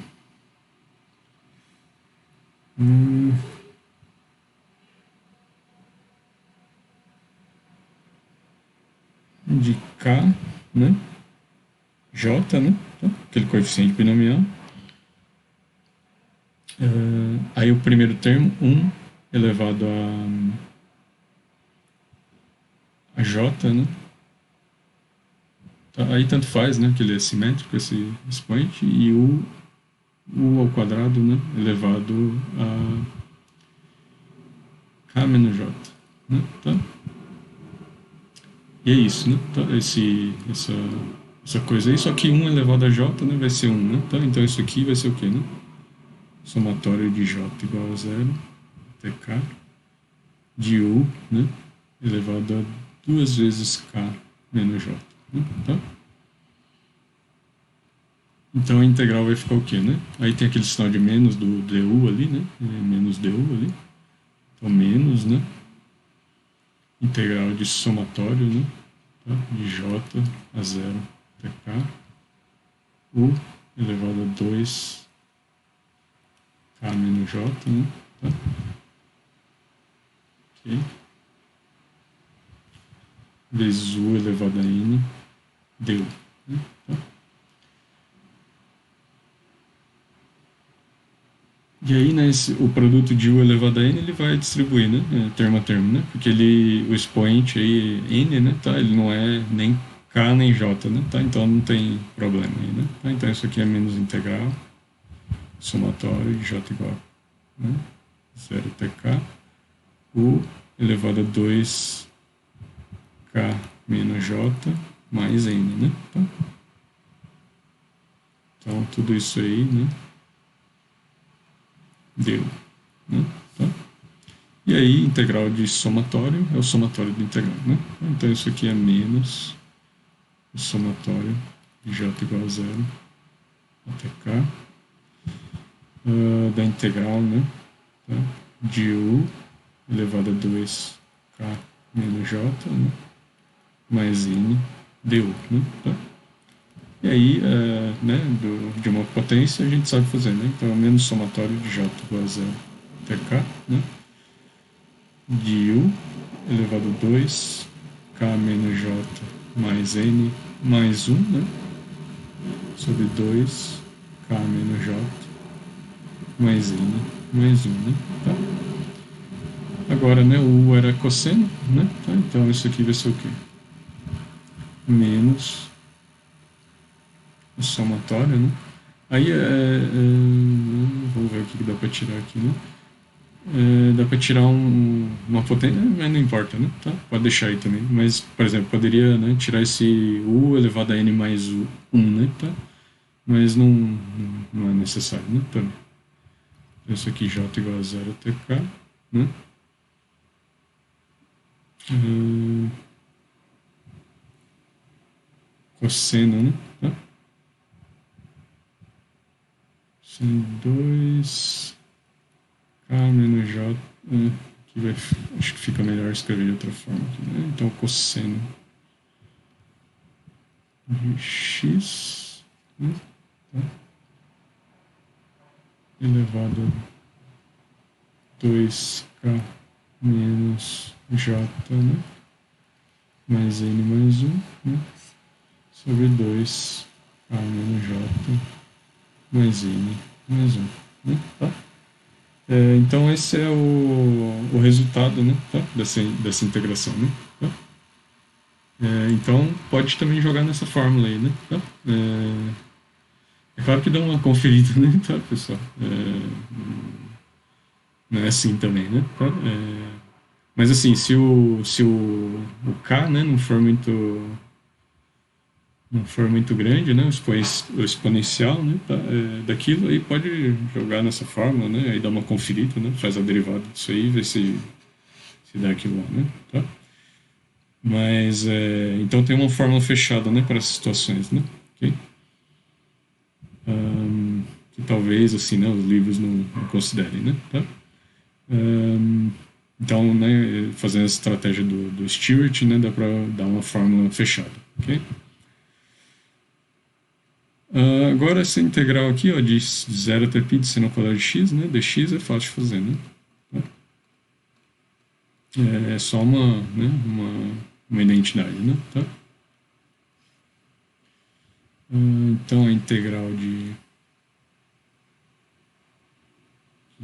k, né? J, né? Tá? Aquele coeficiente binomial. Aí o primeiro termo, 1 elevado a j, né? Tá? Aí tanto faz, né? Que ele é simétrico, esse expoente, e o ao quadrado, né? Elevado a k menos j, né? Tá? E é isso, né? Tá? Essa coisa aí, só que 1 elevado a j, né? Vai ser 1, né? Tá? Então isso aqui vai ser o quê, né? Somatório de j igual a 0 até k de u, né? Elevado a 2 vezes k menos j, né? Tá? Então a integral vai ficar o quê, né? Aí tem aquele sinal de menos do du ali, né? Menos du ali. Então menos, né? Integral de somatório, né? Tá? De j a 0 até k. U elevado a 2 k menos j, né? Tá? Ok. Vezes u elevado a n du, né? Tá? E aí, né, o produto de u elevado a n, ele vai distribuir, né, termo a termo, né, porque o expoente aí, n, né, tá, ele não é nem k nem j, né, tá, então não tem problema aí, né, tá, então isso aqui é menos integral, somatório de j igual a, né, 0 até k, u elevado a 2 k menos j mais n, né, tá. Então tudo isso aí, né, deu, né? Tá? E aí, integral de somatório é o somatório do integral, né? Então isso aqui é menos o somatório de j igual a 0 até k da integral, né? Tá? De u elevado a 2k menos j, né? Mais n du, né? Tá? E aí, né, de uma potência a gente sabe fazer, né? Então é menos somatório de j igual a 0 até k, né? de U elevado a 2 K menos J mais N mais 1, né? Sobre 2 K menos J mais N mais 1, né? Tá. Agora, né, o U era cosseno, né? Tá, então isso aqui vai ser o quê? Menos o somatório, né? Aí, vamos ver o que dá para tirar aqui, né? Dá para tirar uma potência, mas não importa, né? Tá? Pode deixar aí também. Mas, por exemplo, poderia, né, tirar esse U elevado a N mais 1, né? Tá? Mas não é necessário, né? Também. Isso aqui J igual a 0 até K, né? Cosseno, né? Tá? Seno 2 K menos J. Aqui vai, acho que fica melhor escrever de outra forma. Aqui, né? Então, cosseno de X, né? Tá? Elevado a 2K menos J, né? Mais N mais 1, né? Sobre 2K menos J mais N mais 1, né? Tá? Então esse é o resultado, né? Tá? Dessa integração, né? Tá? Então pode também jogar nessa fórmula aí, né? Tá? É claro que dá uma conferida, né? Tá, pessoal? Não é assim também, né? Tá? Mas assim, se o K, né, não for muito grande, né, o exponencial, né, tá, daquilo, aí pode jogar nessa fórmula, né, aí dá uma conferida, né, faz a derivada disso aí, vê se dá aquilo lá, né, tá? Mas, então tem uma fórmula fechada, né, para essas situações, né, ok? Que talvez, assim, né, os livros não considerem, né, tá? Então, né, fazendo essa estratégia do Stewart, né, dá para dar uma fórmula fechada, ok? Agora essa integral aqui, ó, de 0 até π de seno ao quadrado de x, né, dx é fácil de fazer, né? É só uma identidade, né? Tá? Então a integral de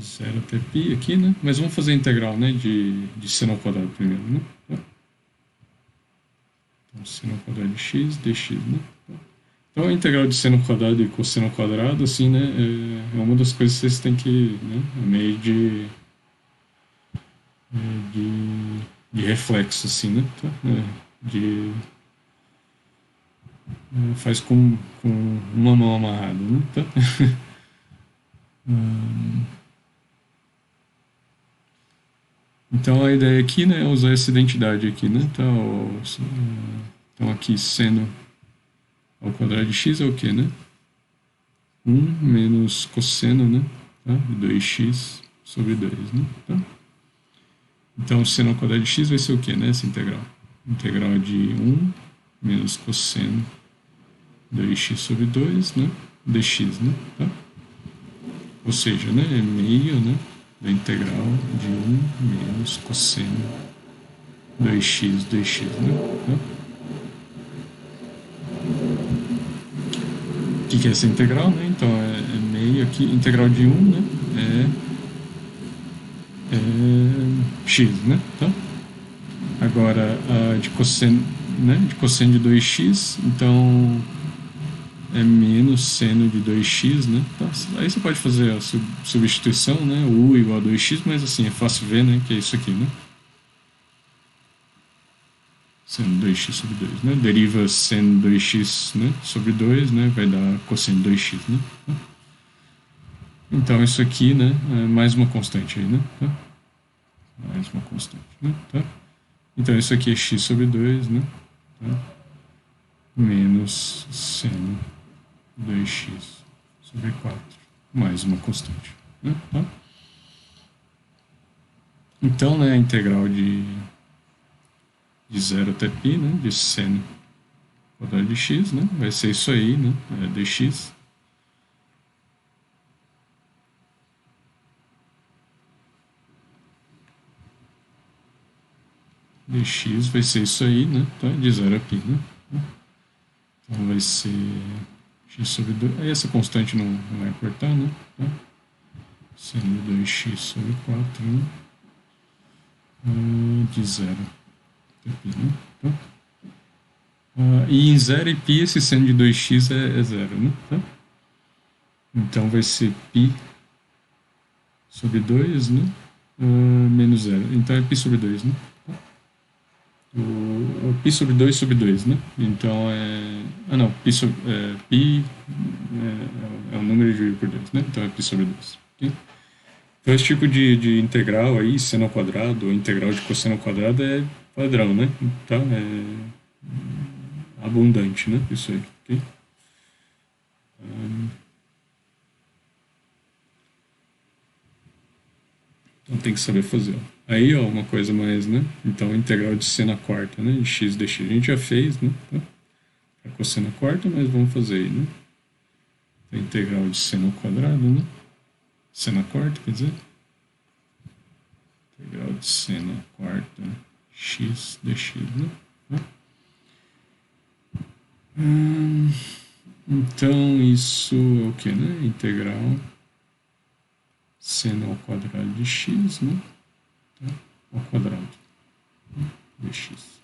0 até π aqui, né? Mas vamos fazer a integral, né, de seno ao quadrado primeiro, né? Tá? Então seno ao quadrado de x, dx, né? Tá? Então a integral de seno ao quadrado e cosseno ao quadrado, assim, né, é uma das coisas que vocês têm que, né, é meio de reflexo, assim, né? Tá? Faz com uma mão amarrada, né? Tá? Então a ideia aqui, né, é usar essa identidade aqui, né? Então aqui seno ao quadrado de x é o quê, né? 1 menos cosseno, né? Tá? De 2x sobre 2, né? Tá? Então seno ao quadrado de x vai ser o quê, né? Essa integral. Integral de 1 menos cosseno 2x sobre 2, né? dx, né? Tá? Ou seja, né, é meio, né, da integral de 1 menos cosseno 2x, né? Tá? O que é essa integral, né? Então é meio aqui, integral de 1, né? É x, né? Tá? Agora a de cosseno, né? De cosseno de 2x, então é menos seno de 2x, né? Tá? Aí você pode fazer a substituição, né? U igual a 2x, mas assim, é fácil ver, né? Que é isso aqui, né? Seno 2x sobre 2, né? Deriva seno 2x, né, sobre 2, né? Vai dar cosseno 2x, né? Então isso aqui, né? É mais uma constante aí, né? Tá? Mais uma constante, né? Tá? Então isso aqui é x sobre 2, né? Tá? Menos seno 2x sobre 4, mais uma constante, né? Tá? Então, né, a integral de 0 até π, né, de seno ao quadrado de x, né, vai ser isso aí, né, dx. dx vai ser isso aí, né? Tá? De 0 a π, né? Então vai ser x sobre 2. Aí essa constante não vai cortar, né? Tá? Sendo 2x sobre 4, né? De 0 a π, né? Tá? E em 0 e π, esse seno de 2x é 0, né? Tá? Então vai ser π sobre 2, né? Menos 0. Então é π sobre 2, né? O π sobre 2, né? Então é... não, π é o número dividido por 2, né? Então é π sobre 2. Okay? Então esse tipo de integral aí, seno ao quadrado, ou integral de cosseno ao quadrado é padrão, né? Tá? É abundante, né? Isso aí, ok? Então tem que saber fazer. Ó. Aí, ó, uma coisa mais, né? Então, integral de seno à quarta, né? De x dx. A gente já fez, né? Tá? A cosseno à quarta, mas vamos fazer aí, né? A integral de seno ao quadrado, né? Seno à quarta, quer dizer? Integral de seno à quarta, x dx, né? Então, isso é o que, né? Integral seno ao quadrado de x, né? Tá? Ao quadrado de x.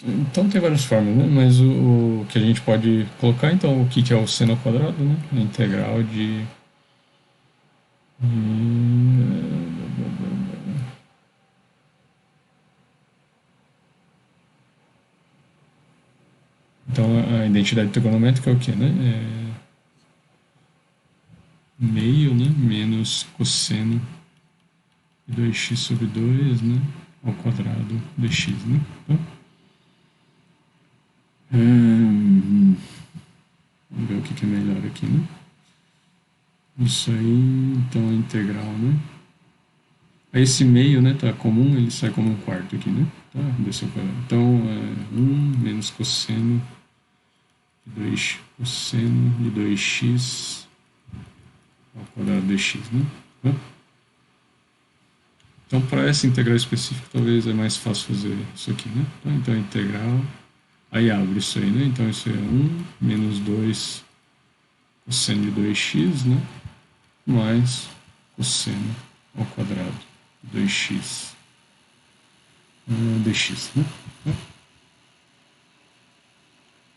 Então tem várias formas, né? Mas o que a gente pode colocar, então, o que é o seno ao quadrado, né? A integral de... Então a identidade trigonométrica é o que, né? Meio, né? Menos cosseno de 2x sobre 2, né? Ao quadrado dx, né? Então, vamos ver o que é melhor aqui, né? Isso aí, então a integral, né? Aí esse meio, né, tá comum, ele sai como um quarto aqui, né? Tá? Desse ao quadrado. Então, 1 menos cosseno de 2 cosseno de 2x ao quadrado dx, né? Tá? Então, para essa integral específica, talvez é mais fácil fazer isso aqui, né? Tá? Então, a integral... Aí abre isso aí, né? Então, isso é 1 menos 2 cosseno de 2x, né? Mais cosseno ao quadrado de 2x dx, né?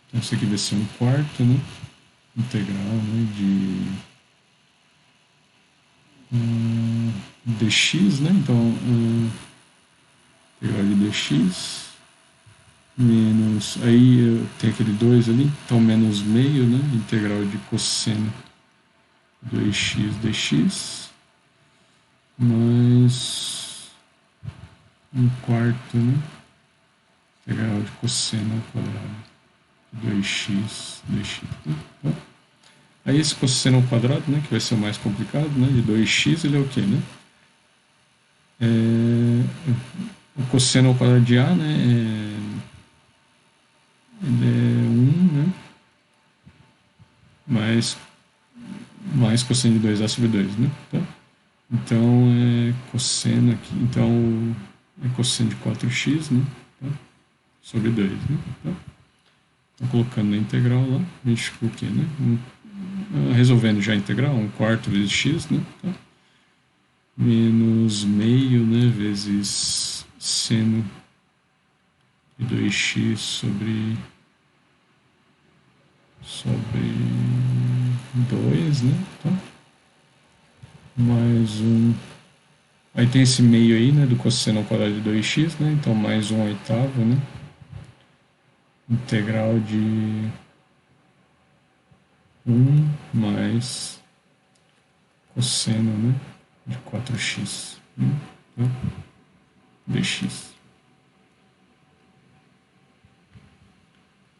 Então, isso aqui vai ser um quarto, né? Integral, né? De dx, né? Então, integral de dx menos, aí tem aquele 2 ali, então menos meio, né? Integral de cosseno 2x dx mais um quarto, né? Integral de cosseno ao quadrado de 2x dx. Né? Então, aí esse cosseno ao quadrado, né? Que vai ser o mais complicado, né? De 2x, ele é o quê, né? O cosseno ao quadrado de A, né? Ele é 1, né? Mais cosseno de 2A sobre 2, né? Tá? Então, é cosseno aqui. Então, é cosseno de 4x, né? Tá? Sobre 2, né? Tá? Então, colocando na integral lá, a gente ficou o quê, né? Resolvendo já a integral, 1 quarto vezes x, né? Tá? Menos meio, né? Vezes seno de 2x sobre 2, né? Tá? Mais um... Aí tem esse meio aí, né? Do cosseno ao quadrado de 2x, né? Então, mais 1/8, né? Integral de 1 mais cosseno, né? De 4x, né? Tá? Dx.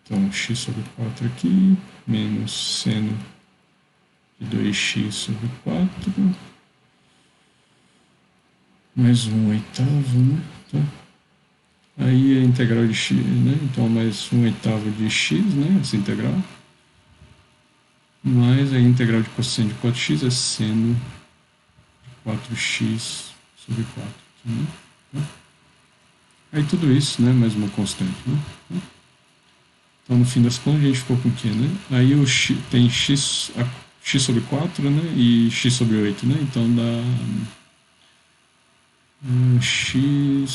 Então, x sobre 4 aqui, menos seno de 2x sobre 4, mais 1/8, né? Tá? Aí a integral de x, né? Então, mais 1/8 de x, né? Essa integral. Mais a integral de cosseno de 4x é seno de 4x sobre 4 aqui, né? Tá? Aí tudo isso, né, mais uma constante, né? Então, no fim das contas, a gente ficou com o quê, né? Aí o x, tem x sobre 4, né? E x sobre 8, né? Então dá x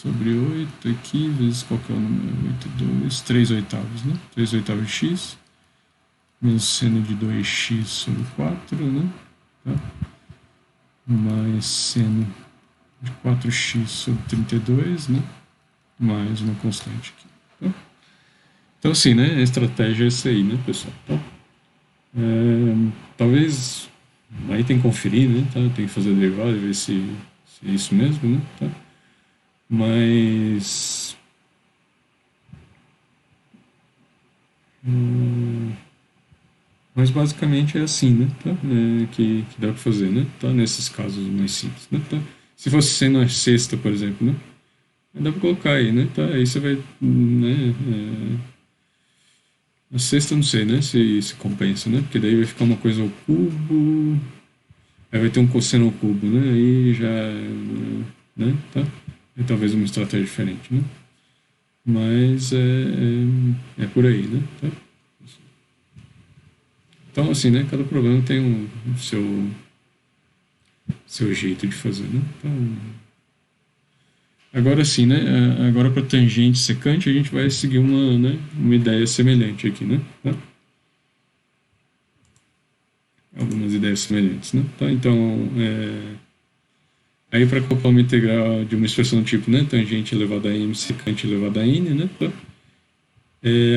sobre 8 aqui, vezes qual que é o número? 8, 2, 3 oitavos, né? 3 oitavos de x, menos seno de 2x sobre 4, né? Tá? Mais seno de 4x sobre 32, né? Mais uma constante aqui. Tá? Então, assim, né? A estratégia é essa aí, né, pessoal? Então, talvez aí tem que conferir, né? Tá? Tem que fazer a derivada e ver se é isso mesmo, né? Tá? Mas basicamente é assim, né? Tá? Que dá para fazer, né? Tá? Nesses casos mais simples, né? Tá? Se fosse sendo a sexta, por exemplo, né? Dá para colocar aí, né? Tá? Aí você vai, né? A sexta eu não sei, né? Se compensa, né? Porque daí vai ficar uma coisa ao cubo, aí vai ter um cosseno ao cubo, né? Aí já, né? Tá? É talvez uma estratégia diferente, né? Mas é por aí, né? Tá? Então, assim, né? Cada problema tem o seu jeito de fazer, né? Então, agora sim, né? Agora para tangente secante a gente vai seguir uma ideia semelhante aqui, né? Tá? Algumas ideias semelhantes, né? Tá? Então, aí para calcular uma integral de uma expressão do tipo, né? Tangente elevado a m, secante elevado a n, né? Tá?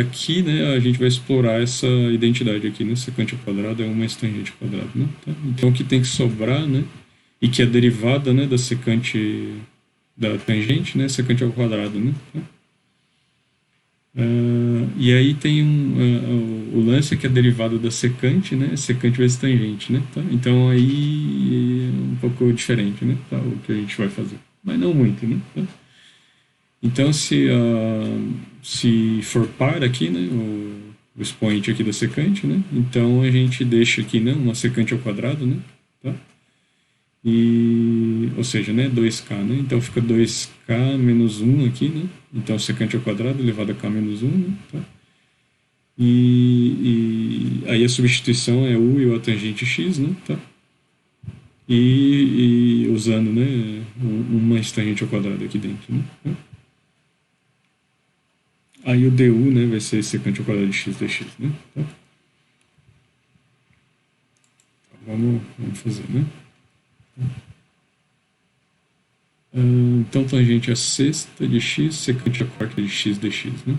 Aqui, né, a gente vai explorar essa identidade aqui, né? Secante ao quadrado é 1 mais tangente ao quadrado, né? Tá? Então, o que tem que sobrar, né? E que é derivada, né, da secante da tangente, né? Secante ao quadrado, né? Tá? E aí tem o lance é que a derivada da secante, né? Secante vezes tangente, né? Tá? Então, aí é um pouco diferente, né? Tá? O que a gente vai fazer. Mas não muito, né? Tá? Então, se for par aqui, né, o expoente aqui da secante, né, então a gente deixa aqui, né, uma secante ao quadrado, né, tá? Ou seja, né, 2k, né, então fica 2k menos 1 aqui, né, então secante ao quadrado elevado a k menos 1, né, tá? E aí a substituição é u e o tangente x, né, tá? E usando, né, uma tangente ao quadrado aqui dentro, né, tá? Aí o du, né, vai ser secante ao quadrado de x dx, né? Tá? Então, vamos fazer, né? Então, tangente a sexta de x, secante a quarta de x dx, né?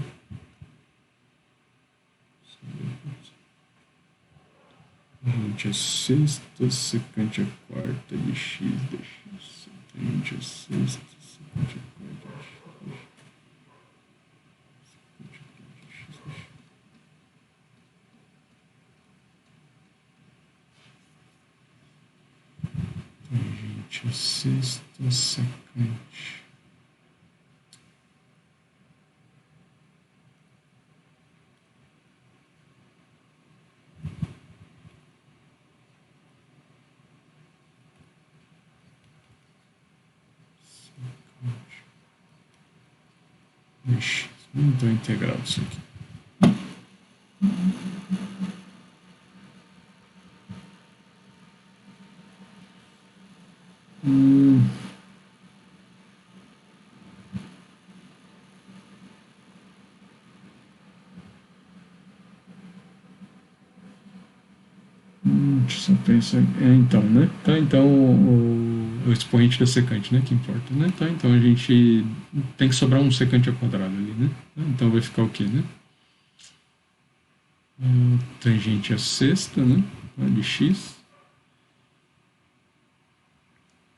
Tangente a sexta, secante a quarta de x dx. Tangente a sexta, secante a quarta de x dx. Tangente a sexta, secante. Ixi, não estou integrado isso aqui. Deixa eu pensar. Então, né? Tá, então o expoente da secante, né? Que importa, né? Tá, então a gente tem que sobrar um secante ao quadrado ali, né? Então vai ficar o quê, né? Tangente a sexta, né? De x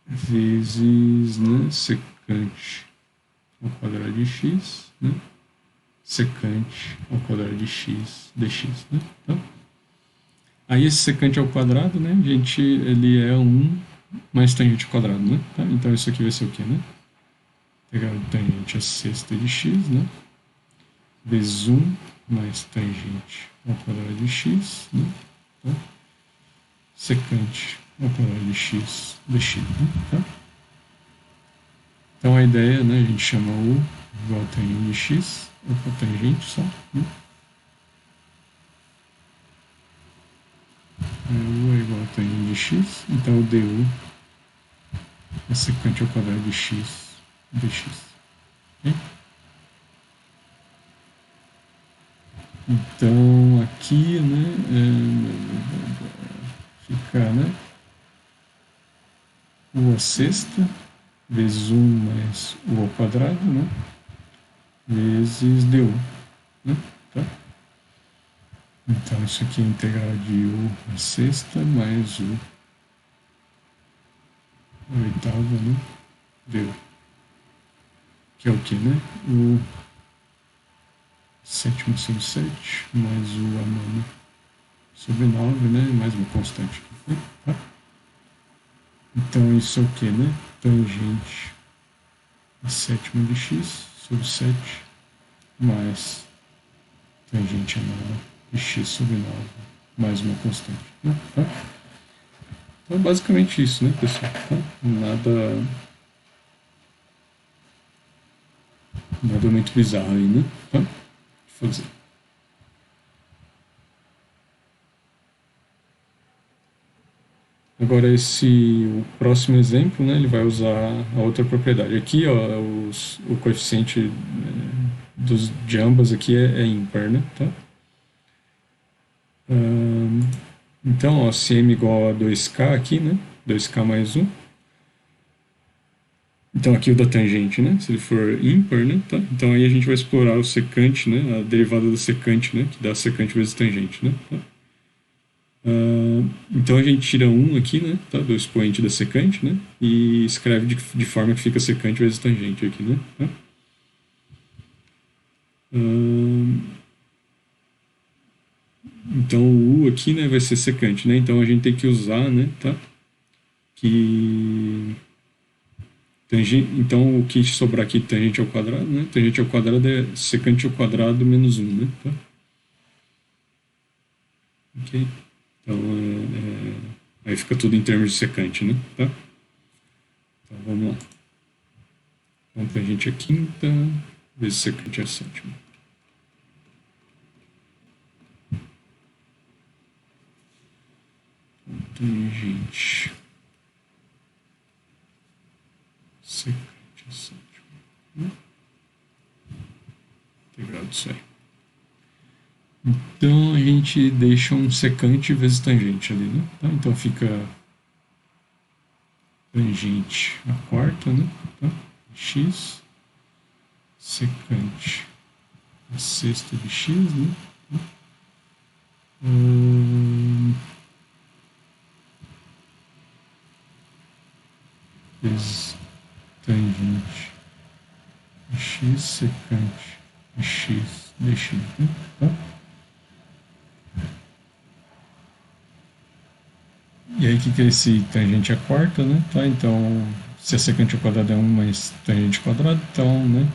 vezes, né? Secante ao quadrado de x, né? Secante ao quadrado de x dx, né? Tá? Aí esse secante ao quadrado, né, gente, ele é 1 mais tangente ao quadrado, né? Tá? Então isso aqui vai ser o quê, né? Pegar tangente a sexta de x, né? Vezes 1 mais tangente ao quadrado de x, né? Tá? Secante ao quadrado de x dx, né? Tá? Então a ideia, né, a gente chama u igual a tangente de x, opa, tangente só, né? U é igual a tangente de x, então o du é secante ao quadrado de x dx. Okay? Então aqui, né, fica, né, u à sexta vezes 1 mais u ao quadrado, né, vezes du, né, tá? Então isso aqui é a integral de u à sexta mais u à oitava, né, du, que é o que, né, u sétimo sobre 7 mais u a nona sobre 9, né, mais uma constante aqui, né, tá? Então isso é o que, né, tangente a sétima de x sobre 7 mais tangente a nona de x sobre 9 mais uma constante, né? Tá? Então basicamente isso, né, pessoal? Tá? Nada muito bizarro aí, né? Tá? Fazer. Agora o próximo exemplo, né, ele vai usar a outra propriedade. Aqui, ó, o coeficiente de ambas aqui é ímpar, né? Tá? Então, ó, se m igual a 2k aqui, né? 2k mais 1. Então aqui o da tangente, né? Se ele for ímpar, né? Tá? Então aí a gente vai explorar o secante, né? A derivada do secante, né? Que dá secante vezes tangente, né? Tá? Então a gente tira 1 aqui, né? Tá? Do expoente da secante, né? E escreve de forma que fica secante vezes tangente aqui, né? Tá? Então o U aqui, né, vai ser secante, né? Então a gente tem que usar, né, tá? Que então o que sobrar aqui tangente ao quadrado, né? Tangente ao quadrado é secante ao quadrado menos 1, né? Tá? Ok? Então aí fica tudo em termos de secante, né? Tá? Então vamos lá. Então tangente é quinta vezes secante é a sétima. Tangente secante a sétima. Integral disso aí. Então a gente deixa um secante vezes tangente ali, né? Tá? Então fica tangente a quarta, né? Tá? X secante a sexta de x, né? Vezes tangente de x secante de x dx, né? Tá? E aí, o que é esse tangente à quarta, né? Tá? Então, se a secante ao quadrado é 1 mais tangente ao quadrado, então, né?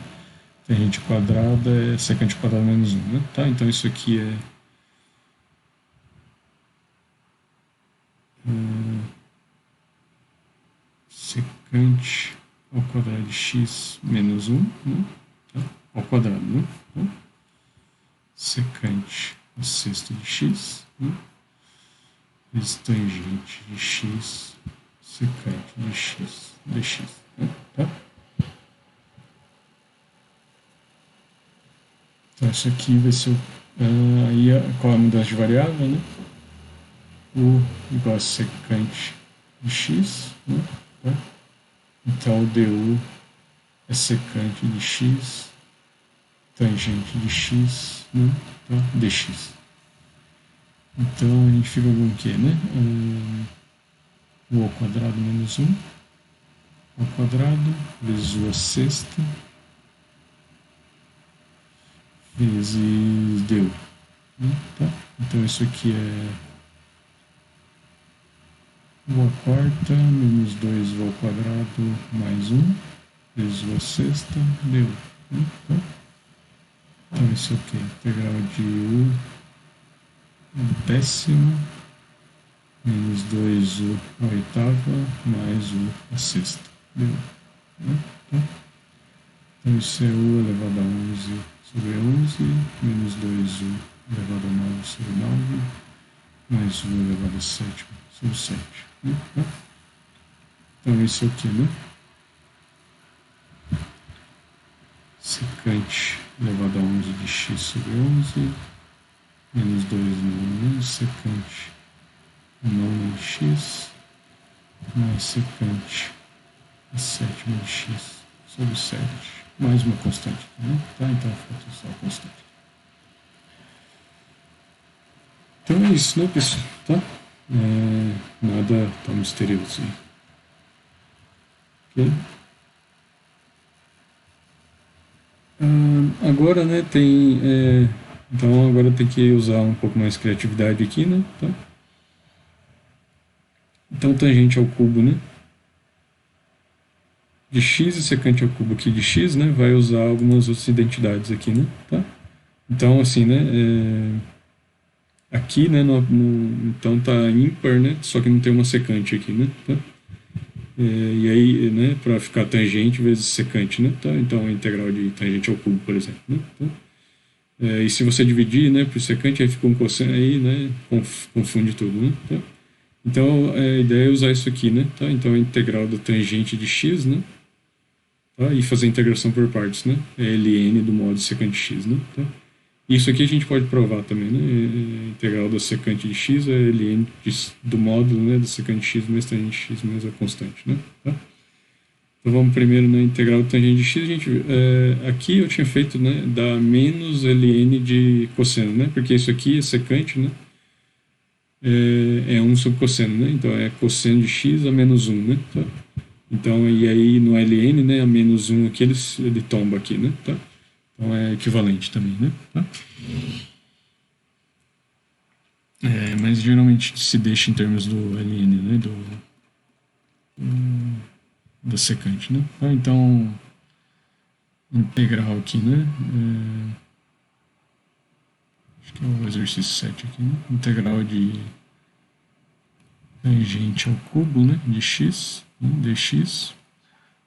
Tangente quadrada é secante ao quadrado menos 1, né? Tá? Então, isso aqui é secante ao quadrado de x menos 1, né? Tá? Ao quadrado, né? Tá? Secante a sexta de x, né? Vezes tangente de x secante de x dx, né? Tá? Então isso aqui vai ser aí qual é a mudança de variável, né? U igual a secante de x, né? Tá? Então o du é secante de x tangente de x, né? Tá? Dx. Então a gente fica com o quê, né? U ao quadrado menos 1 ao quadrado vezes U à sexta vezes du. Né? Tá? Então isso aqui é U à quarta menos 2U ao quadrado mais 1 vezes U à sexta du. Né? Tá? Então isso aqui é integral de U décima menos 2u à oitava mais u à sexta. Deu. Né? Tá? Então isso é u elevado a 11 sobre 11, menos 2u elevado a 9 sobre 9, mais u elevado a 7 sobre 7. Né? Tá? Então isso aqui, né? Secante elevado a 11 de x sobre 11, menos 2 no secante nona de x, mais secante a sétima de x sobre 7, mais uma constante, né? Tá? Então falta só a constante. Então é isso, né, pessoal? Tá? Nada tão misterioso aí. Ok? Agora, né, tem... então agora tem que usar um pouco mais de criatividade aqui, né? Tá? Então tangente ao cubo, né? De x e secante ao cubo aqui de x, né? Vai usar algumas outras identidades aqui, né? Tá? Então, assim, né? Aqui, né? Então tá ímpar, né? Só que não tem uma secante aqui, né? Tá? E aí, né? Para ficar tangente vezes secante, né? Tá? Então a integral de tangente ao cubo, por exemplo, né? Tá? E se você dividir, né? Por secante, aí fica um cosseno aí, né? Confunde tudo, né? Tá? Então a ideia é usar isso aqui, né? Tá? Então a integral da tangente de x, né? Tá? E fazer a integração por partes, né? É ln do modo secante x, né? Tá? Isso aqui a gente pode provar também, né? A integral da secante de x é ln do módulo, né, da secante de x mais tangente de x mais a constante, né? Tá? Então vamos primeiro na integral do tangente de x. A gente, aqui eu tinha feito, né, da menos ln de cosseno, né? Porque isso aqui é secante, né? É 1 sobre cosseno, né? Então é cosseno de x a menos 1, né? Tá? Então, e aí no ln, né, a menos 1 aqui, ele tomba aqui, né? Tá? Então é equivalente também, né? Tá? Mas geralmente se deixa em termos do ln, né? Da secante, né? Tá? Então, integral aqui, né? Acho que é o exercício 7 aqui, né? Integral de tangente ao cubo, né? De x, né? Dx.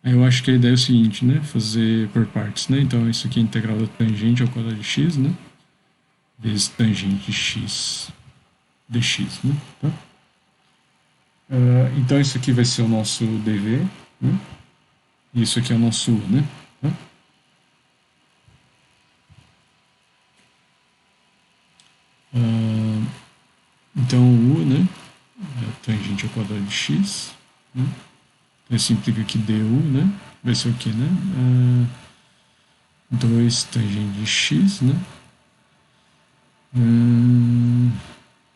Aí eu acho que a ideia é o seguinte, né? Fazer por partes, né? Então isso aqui é a integral da tangente ao quadrado de x, né? Vezes tangente de x dx, né? Tá? Então isso aqui vai ser o nosso dv, né? E isso aqui é o nosso u, né? Tá? Então u, né? É tangente ao quadrado de x, né? Então isso implica que du, né? Vai ser o que, né? 2 tangente de x, né?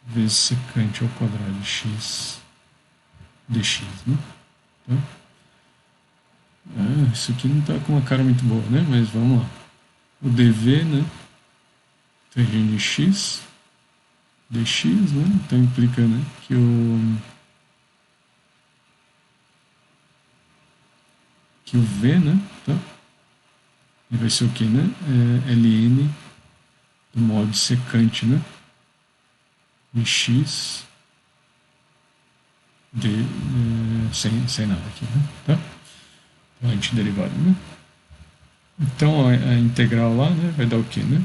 Vezes secante ao quadrado de x dx, né? Tá? Isso aqui não está com uma cara muito boa, né? Mas vamos lá. O dv, né? Tangente de x dx, né? Então implica, né, que o v, né? Tá? E vai ser o que, né? Ln do modo secante, né? De x sem nada aqui, né? Tá? Então, antiderivada, né? Então a integral lá, né, vai dar o que, né?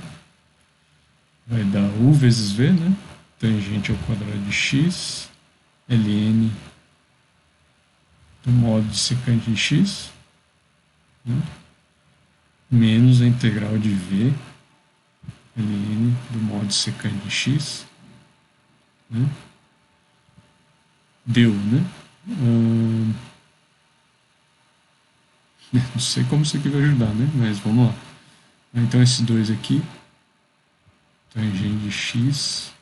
Vai dar u vezes v, né? Tangente ao quadrado de x, ln do modo de secante de x, né? Menos a integral de v, ln do modo secante de x, né? Deu, né? Não sei como isso aqui vai ajudar, né? Mas vamos lá. Então esses dois aqui, tangente de x,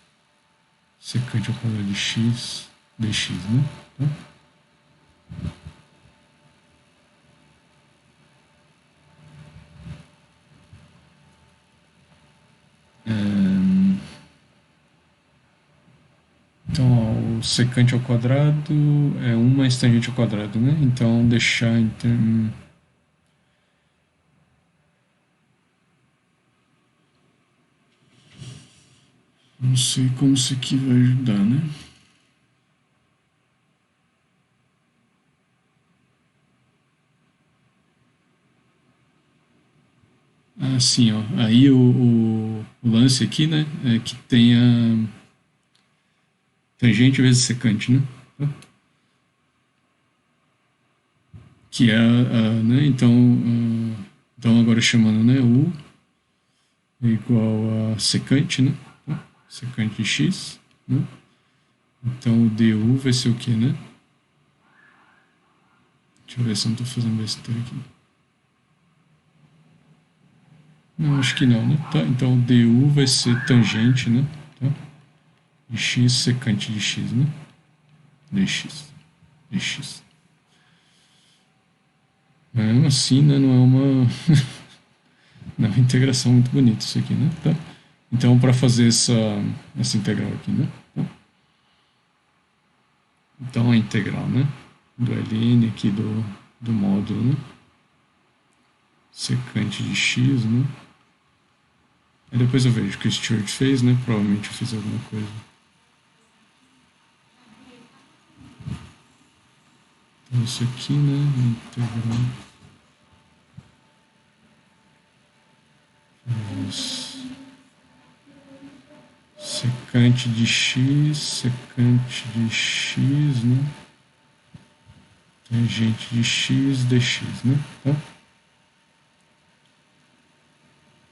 secante ao quadrado de x, dx, né? Tá? Então, ó, o secante ao quadrado é 1 mais tangente ao quadrado, né? Então, deixar em termos... Não sei como isso aqui vai ajudar, né? assim, ó. Aí o lance aqui, né, é que tem a tangente vezes secante, né? Tá? Que é né, então agora chamando, né, U é igual a secante, né? Tá? Secante de x, né? Então o du vai ser o que, né? Deixa eu ver se eu não estou fazendo besteira aqui. Não, acho que não, né? Tá, então o du vai ser tangente, né? Tá? De x secante de x, né? Dx. Dx. Mesmo assim, né? Não é uma, não é uma integração muito bonita isso aqui, né? Tá? Então, para fazer essa integral aqui, né? Tá? Então, a integral, né? Do ln aqui do módulo, né? Secante de x, né? Aí depois eu vejo o que o Stuart fez, né? Provavelmente eu fiz alguma coisa. Então, isso aqui, né? Integral. Secante de x, né? Tangente de x, dx, né? Tá?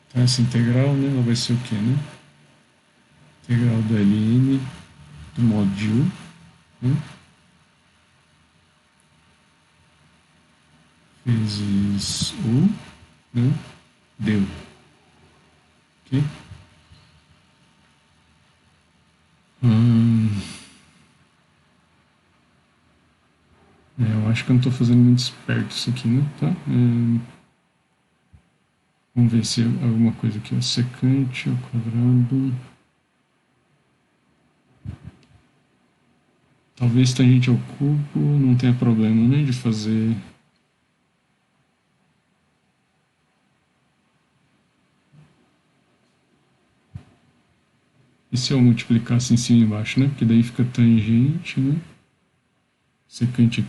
Então essa integral, né? Ela vai ser o quê, né? Integral do ln do modo de u, né? Vezes u, né? Deu. Ok? Eu acho que eu não estou fazendo muito esperto isso aqui, né? Tá? Vamos ver se alguma coisa aqui, ó. Secante ao quadrado. Talvez tangente ao cubo não tenha problema, né? De fazer. E se eu multiplicasse em cima e embaixo, né? Porque daí fica tangente, né? Secante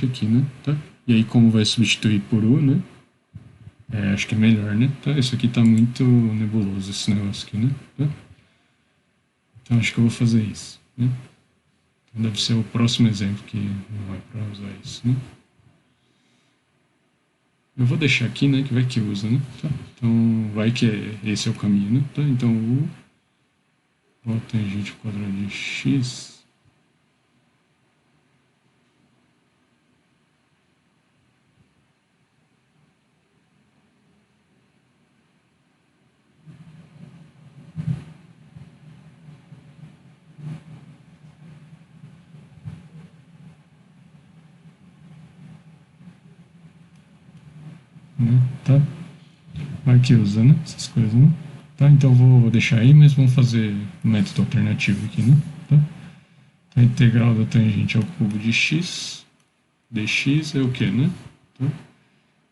aqui, né? Tá? E aí, como vai substituir por U, né? Acho que é melhor, né? Tá? Isso aqui tá muito nebuloso, esse negócio aqui, né? Tá? Então, acho que eu vou fazer isso, né? Então, deve ser o próximo exemplo que não vai para usar isso, né? Eu vou deixar aqui, né? Que vai que usa, né? Tá? Então, vai que esse é o caminho, né? Tá? Então, U igual a tangente ao quadrado de x. Né? Tá? Vai que usa, né? Essas coisas, né? Tá? Então vou deixar aí, mas vamos fazer um método alternativo aqui, né? Tá? A integral da tangente ao cubo de x, dx é o que, né? Tá?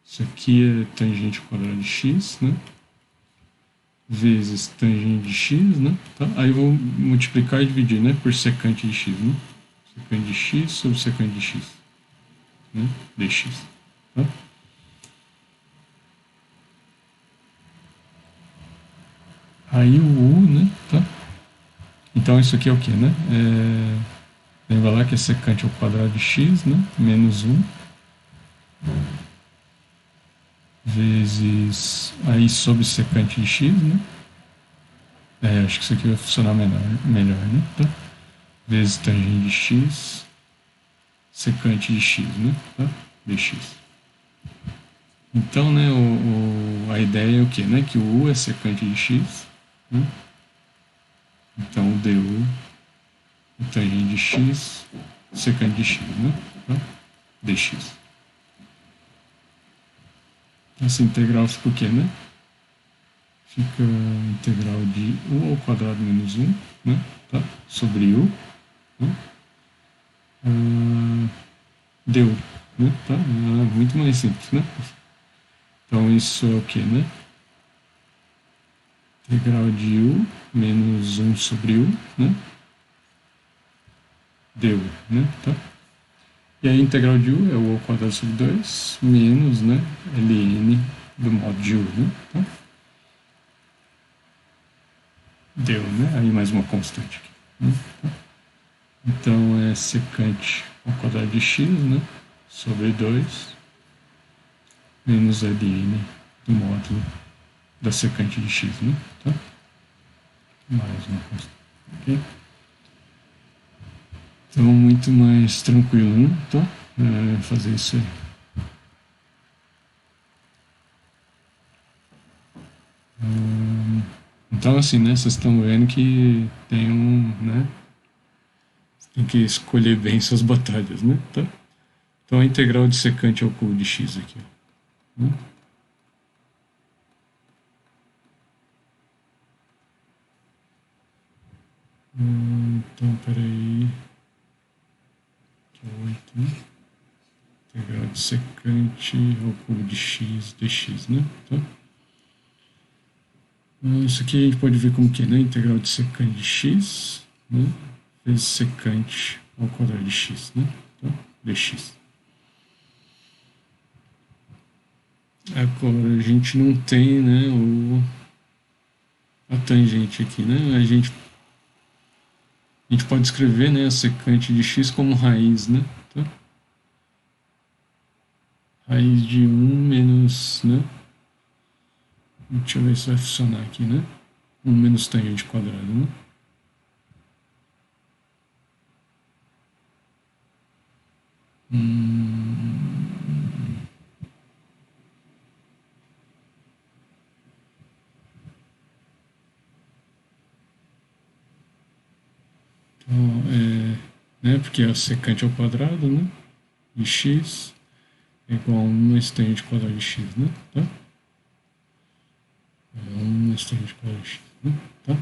Isso aqui é tangente ao quadrado de x, né? Vezes tangente de x, né? Tá? Aí eu vou multiplicar e dividir, né? Por secante de x, né? Secante de x sobre secante de x, né? Dx, tá? Aí o u, né? Tá? Então isso aqui é o que, né? Lembra lá que é secante ao quadrado de x, né? Menos 1 vezes aí sobre secante de x, né? Acho que isso aqui vai funcionar melhor, né? Tá? Vezes tangente de x, secante de x, né? Tá? Dx. Então, né, a ideia é o que, né? Que o u é secante de x, né? Então o du é tangente de x, secante de x, né? Tá? Dx. Essa integral fica o quê, né? Fica a integral de u ao quadrado menos 1, né? Tá? Sobre u, né? Deu, né? Tá? Muito mais simples, né? Então isso é o que, né? Integral de u menos 1 sobre u, né? Deu, né? Tá? E a integral de u é o ao quadrado sobre 2 menos, né? ln do modo de u, né? Tá? Deu, né? Aí mais uma constante aqui. Né? Então é secante ao quadrado de x, né? Sobre 2 menos ln do módulo da secante de x, né? Tá? Mais uma constante. Okay? Então, muito mais tranquilo, né? Tá? Fazer isso aí. Então, assim, né? Vocês estão vendo que tem né? Tem que escolher bem suas batalhas, né? Tá? Então, a integral de secante ao cubo de x aqui, ó. Né? Então, peraí. Aqui é 8, né? Integral de secante ao cubo de x dx, né? Tá? Isso aqui a gente pode ver como que é, né? Integral de secante de x, né? Vezes secante ao quadrado de x, né? Tá? Dx. Agora a gente não tem, né, a tangente aqui, né? A gente pode escrever, né, a secante de x como raiz, né? Tá? Raiz de 1 menos, né? Deixa eu ver se vai funcionar aqui, né? 1 menos tangente quadrado, né? Então, né? Porque é a secante ao quadrado, né? De x é igual a 1 mais tangente quadrado de x, né? Tá? É 1 mais tangente quadrado de x, né? Tá?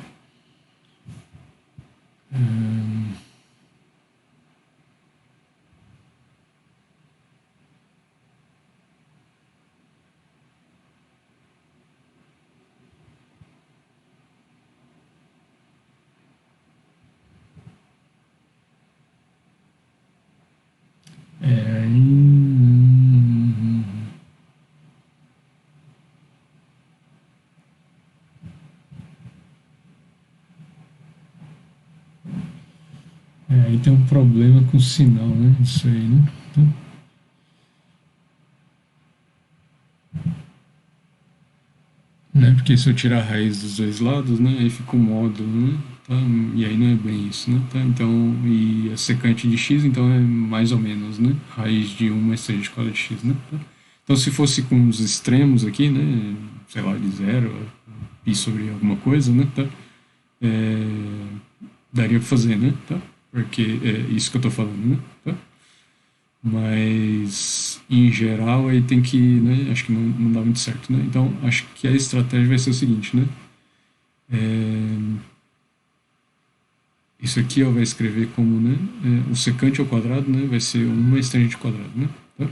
Aí tem um problema com o sinal, né? Isso aí, né? Então, né? Porque se eu tirar a raiz dos dois lados, né? Aí fica o módulo, né? Tá? E aí não é bem isso, né? Tá? Então, e a secante de x, então é mais ou menos, né? Raiz de 1 mais 3 de quadrado de x, né? Tá? Então, se fosse com os extremos aqui, né? Sei lá, de zero, pi sobre alguma coisa, né? Tá? Daria para fazer, né? Tá? Porque é isso que eu tô falando, né? Tá? Mas em geral aí tem que, né? Acho que não dá muito certo, né? Então acho que a estratégia vai ser o seguinte, né? Isso aqui ó, vai escrever como, né? O secante ao quadrado, né? Vai ser 1 mais tangente quadrado, né? Tá?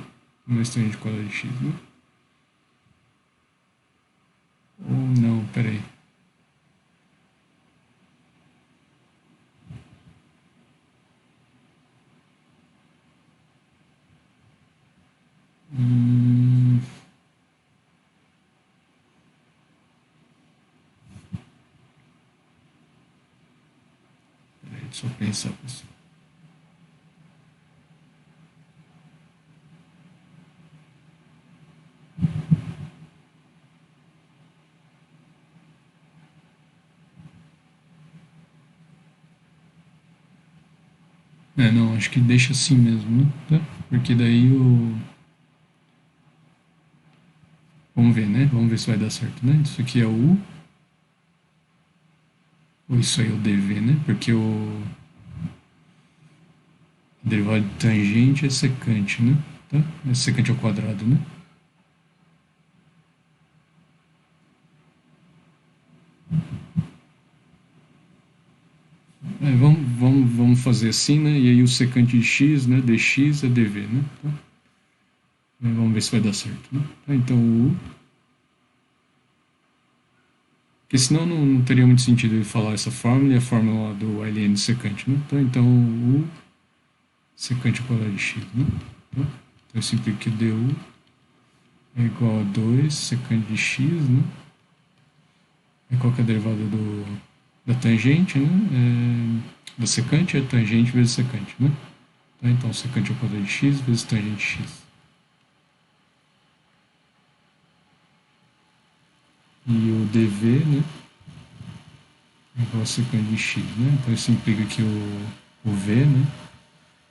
1 mais tangente quadrado de x, né? Ou não, peraí. Peraí, deixa eu pensar, pessoal. Não, acho que deixa assim mesmo, né? Tá? Porque daí o. Vamos ver, né? Vamos ver se vai dar certo, né? Isso aqui é o U. Ou isso aí é o dv, né? Porque o derivado de tangente é secante, né? Tá? É secante ao quadrado, né? Vamos fazer assim, né? E aí o secante de x, né? dx é dv, né? Tá? Vamos ver se vai dar certo, né? Tá? Então o U. Porque senão não teria muito sentido ele falar essa fórmula e a fórmula do ln secante, né? Tá? Então o U secante ao quadrado de x, né? Tá? Então eu simplifico que du é igual a 2 secante de x, né? E qual que é a derivada do da tangente, né? Da secante é tangente vezes secante, né? Tá? Então, secante ao quadrado de x vezes tangente de x. E o dv, né? É igual a secante de x, né? Então, isso implica que o v, né?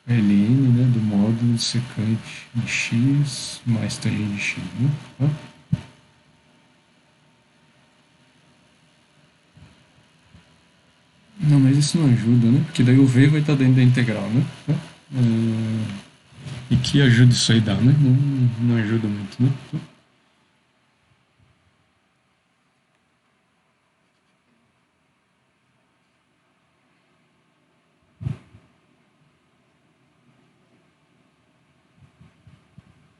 ln, né? Do módulo secante de x mais tangente de x, né? Tá? Não, mas isso não ajuda, né? Porque daí o v vai estar dentro da integral, né? Tá? E que ajuda isso aí dá, né? Não ajuda muito, né?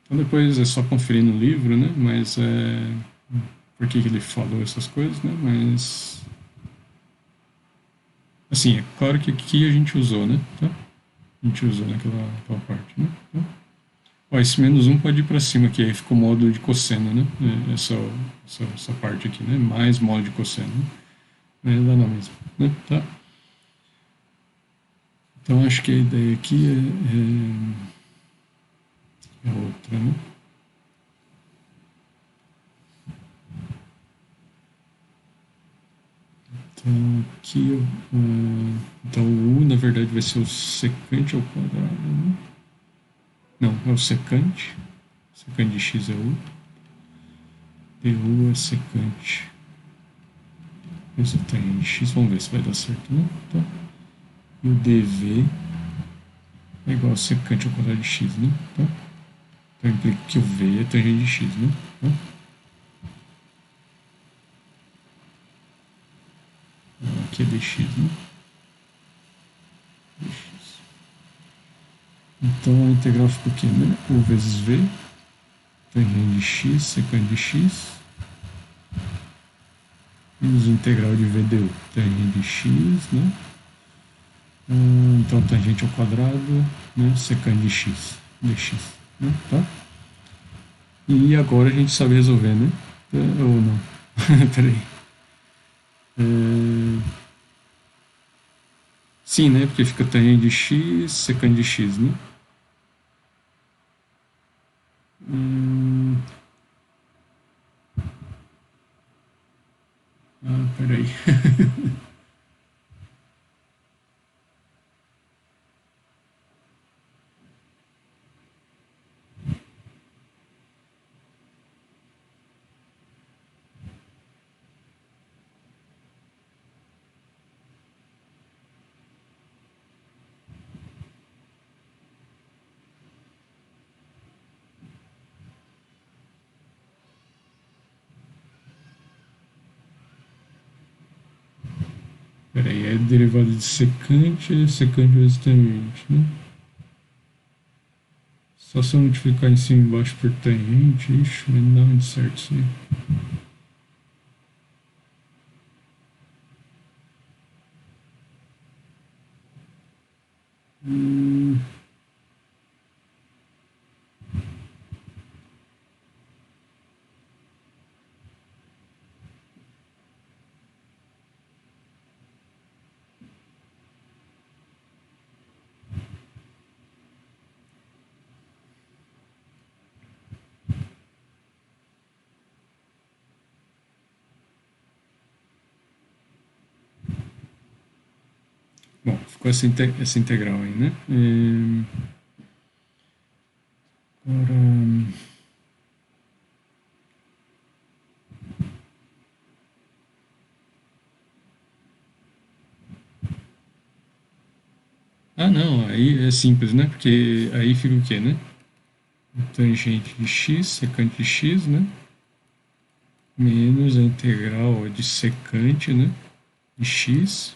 Então depois é só conferir no livro, né? Mas por que ele falou essas coisas, né? Mas assim, é claro que aqui a gente usou, né? Tá? A gente usou naquela parte, né? Tá? Ó, esse menos um pode ir para cima aqui, aí ficou modo de cosseno, né? Essa parte aqui, né? Mais modo de cosseno, né? Mas dá não mesmo, né? Tá? Então acho que a ideia aqui é outra, né? Então aqui, então o U na verdade vai ser o secante ao quadrado, né? Não, é o secante. Secante de x é U. Du é secante. Esse tem x, vamos ver se vai dar certo, né? Tá. E o dv é igual a secante ao quadrado de x, né? Tá. Então implica que o v é tangente de x, né? Tá. Aqui é dx, né? Dx. Então a integral fica o quê, né? U vezes v, tangente de x, secante de x, menos o integral de v du, tangente de x, né? Então tangente ao quadrado, né? Secante de x, dx, né? Tá? E agora a gente sabe resolver, né? Ou não? Peraí. Sim, né? Porque fica tangente de x, secante de x, né? Hum... Peraí. Peraí, é derivada de secante, secante vezes tangente, né? Só se eu multiplicar em cima e embaixo por tangente, ixi, não dá muito certo isso aí. Hum, Bom, ficou essa integral aí, né? Agora... Ah, não, aí é simples, né? Porque aí fica o quê, né? Tangente de x, secante de x, né? Menos a integral de secante, né? De x.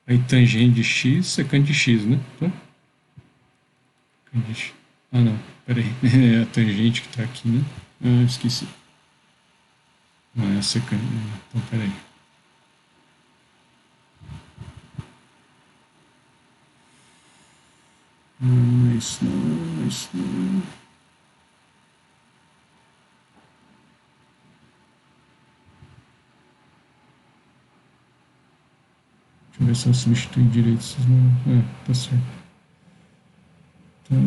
Aí tangente de x, secante de x, né? Tá? Ah, não, peraí. É a tangente que tá aqui, né? Ah, esqueci. Não, é a secante. Então, peraí. Não é isso não, não é isso não. Deixa eu ver se eu substitui direito esses números. Tá certo. Então,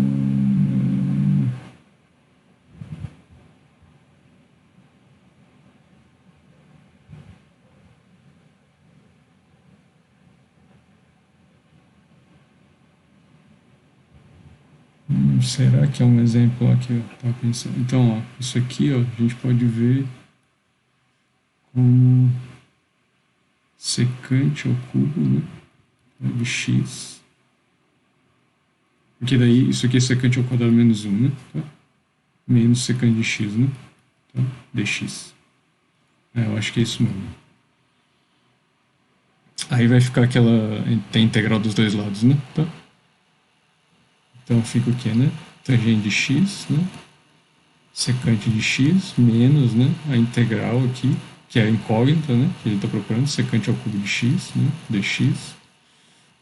será que é um exemplo aqui? Eu tava pensando. Então, ó, isso aqui, ó, a gente pode ver como secante ao cubo, né? De x. Porque daí isso aqui é secante ao quadrado menos 1, né? Tá? Menos secante de x, né? Tá? Dx. Eu acho que é isso mesmo. Aí vai ficar aquela. Tem integral dos dois lados, né? Tá? Então fica o quê, né? Tangente de x, né? Secante de x menos, né? A integral aqui, que é a incógnita, né? Que ele está procurando, secante ao cubo de x, né? Dx,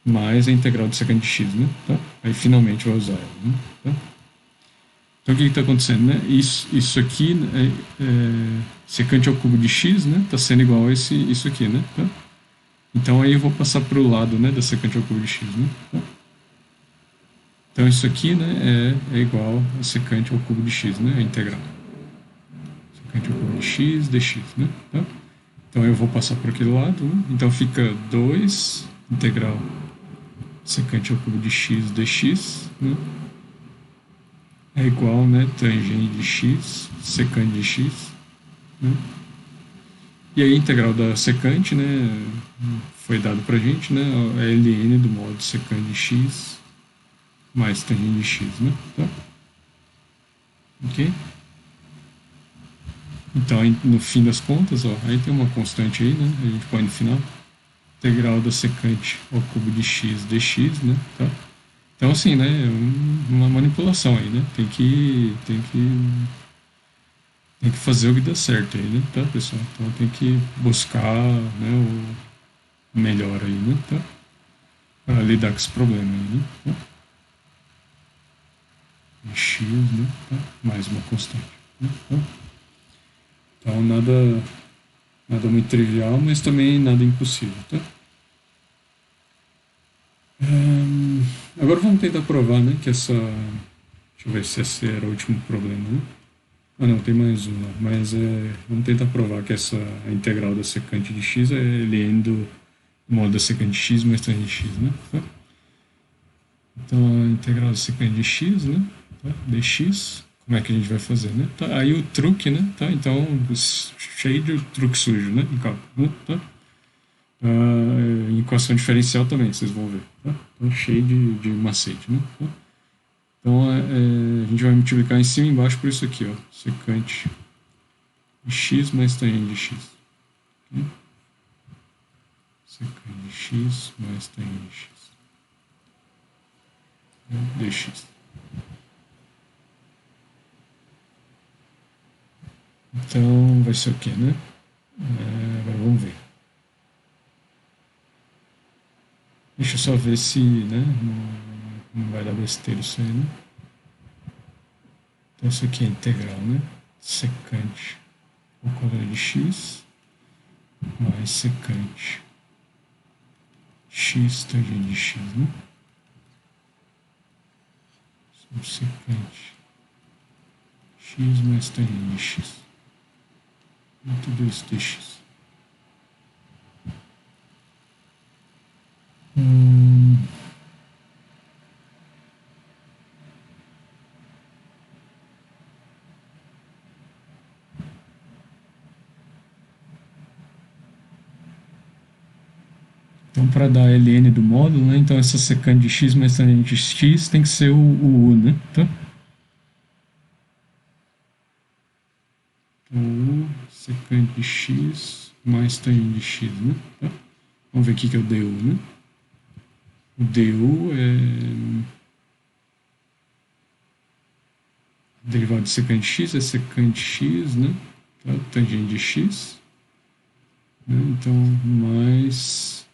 mais a integral de secante de x, né? Tá? Aí finalmente vai usar ela, né? Tá? Então o que está acontecendo, né? Isso aqui secante ao cubo de x, né? Está sendo igual a isso aqui, né? Tá? Então aí eu vou passar para o lado, né? Da secante ao cubo de x, né? Tá? Então isso aqui, né? É igual a secante ao cubo de x, né? A integral. Secante ao cubo de x dx, né? Tá? Então eu vou passar por aquele lado, né? Então fica 2 integral secante ao cubo de x dx, né? É igual, né, tangente de x, secante de x, né? E aí a integral da secante, né, foi dado pra gente, né, é ln do modo secante de x mais tangente de x, né? Tá? Ok? Então, no fim das contas, ó, aí tem uma constante aí, né, a gente põe no final, integral da secante ao cubo de x dx, né? Tá? Então, assim, né, uma manipulação aí, né? Tem que fazer o que dá certo aí, né? Tá, pessoal? Então tem que buscar, né, o melhor aí, né? Tá? Para lidar com esse problema aí, né? Tá? X, né? Tá? Mais uma constante. Né? Tá? Então nada muito trivial, mas também nada impossível, tá? Agora vamos tentar provar, né, que essa... Deixa eu ver se esse era o último problema, né? Ah, não, tem mais um lá. Mas vamos tentar provar que essa a integral da secante de x é ln do modo da secante de x mais tangente de x, né? Tá? Então, a integral da secante de x, né? Tá? Dx. Como é que a gente vai fazer, né? Tá? Aí o truque, né? Tá? Então, cheio de truque sujo, né? Em cálculo, né? Tá? Em equação diferencial também, vocês vão ver. Tá? Então, cheio de macete, né? Tá? Então, a gente vai multiplicar em cima e embaixo por isso aqui, ó. Secante de x mais tangente de x. Okay? Secante de x mais tangente de x. Dx. Então, vai ser o quê, né? Agora vamos ver. Deixa eu só ver se, né, não vai dar besteira isso aí, né? Então, isso aqui é integral, né? Secante ao quadrado de x mais secante x tangente de x, né? Secante x mais tangente de x. E tudo isso dx. Então, para dar ln do módulo, né? Então, essa secante de x mais tangente de x tem que ser o u, né? Tá? Então, u secante de x mais tangente de x, né? Tá? Vamos ver o que é o du, né? O du é... derivado de secante de x é secante de x, né? Tá? Tangente de x. Né? Então, mais...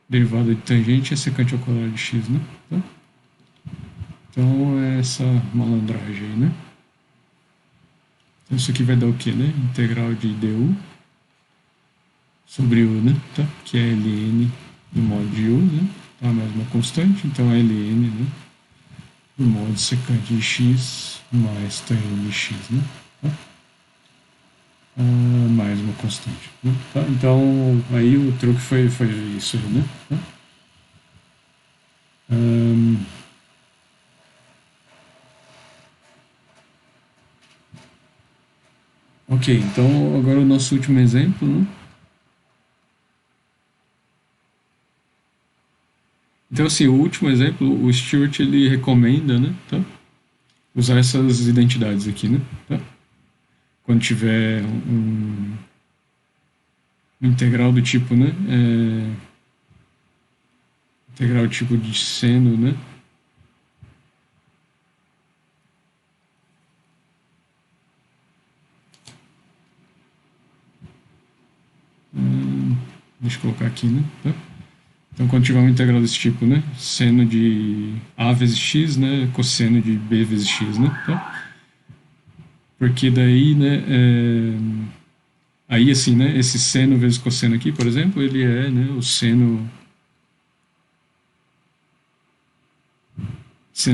derivada de tangente é secante ao quadrado de x, né? Tá? Então, é essa malandragem aí, né? Então, isso aqui vai dar o quê, né? Integral de du sobre U, né? Tá? Que é ln do mod de U, né? Tá? Mais uma constante, então é ln, né? Do modo secante de x mais tangente de x, né? Tá? Mais uma constante, né? Tá? Então, aí o truque foi isso aí, né? Tá? Ok, então agora o nosso último exemplo, né? Então, assim, o último exemplo, o Stewart ele recomenda, né? Tá? Usar essas identidades aqui, né? Tá? Quando tiver um integral do tipo, né? Integral tipo de seno, né? Deixa eu colocar aqui, né? Tá? Então, quando tiver uma integral desse tipo, né? Seno de a vezes x, né? Cosseno de b vezes x, né? Tá? Porque daí, né? Aí, assim, né? Esse seno vezes cosseno aqui, por exemplo, ele é, né? O seno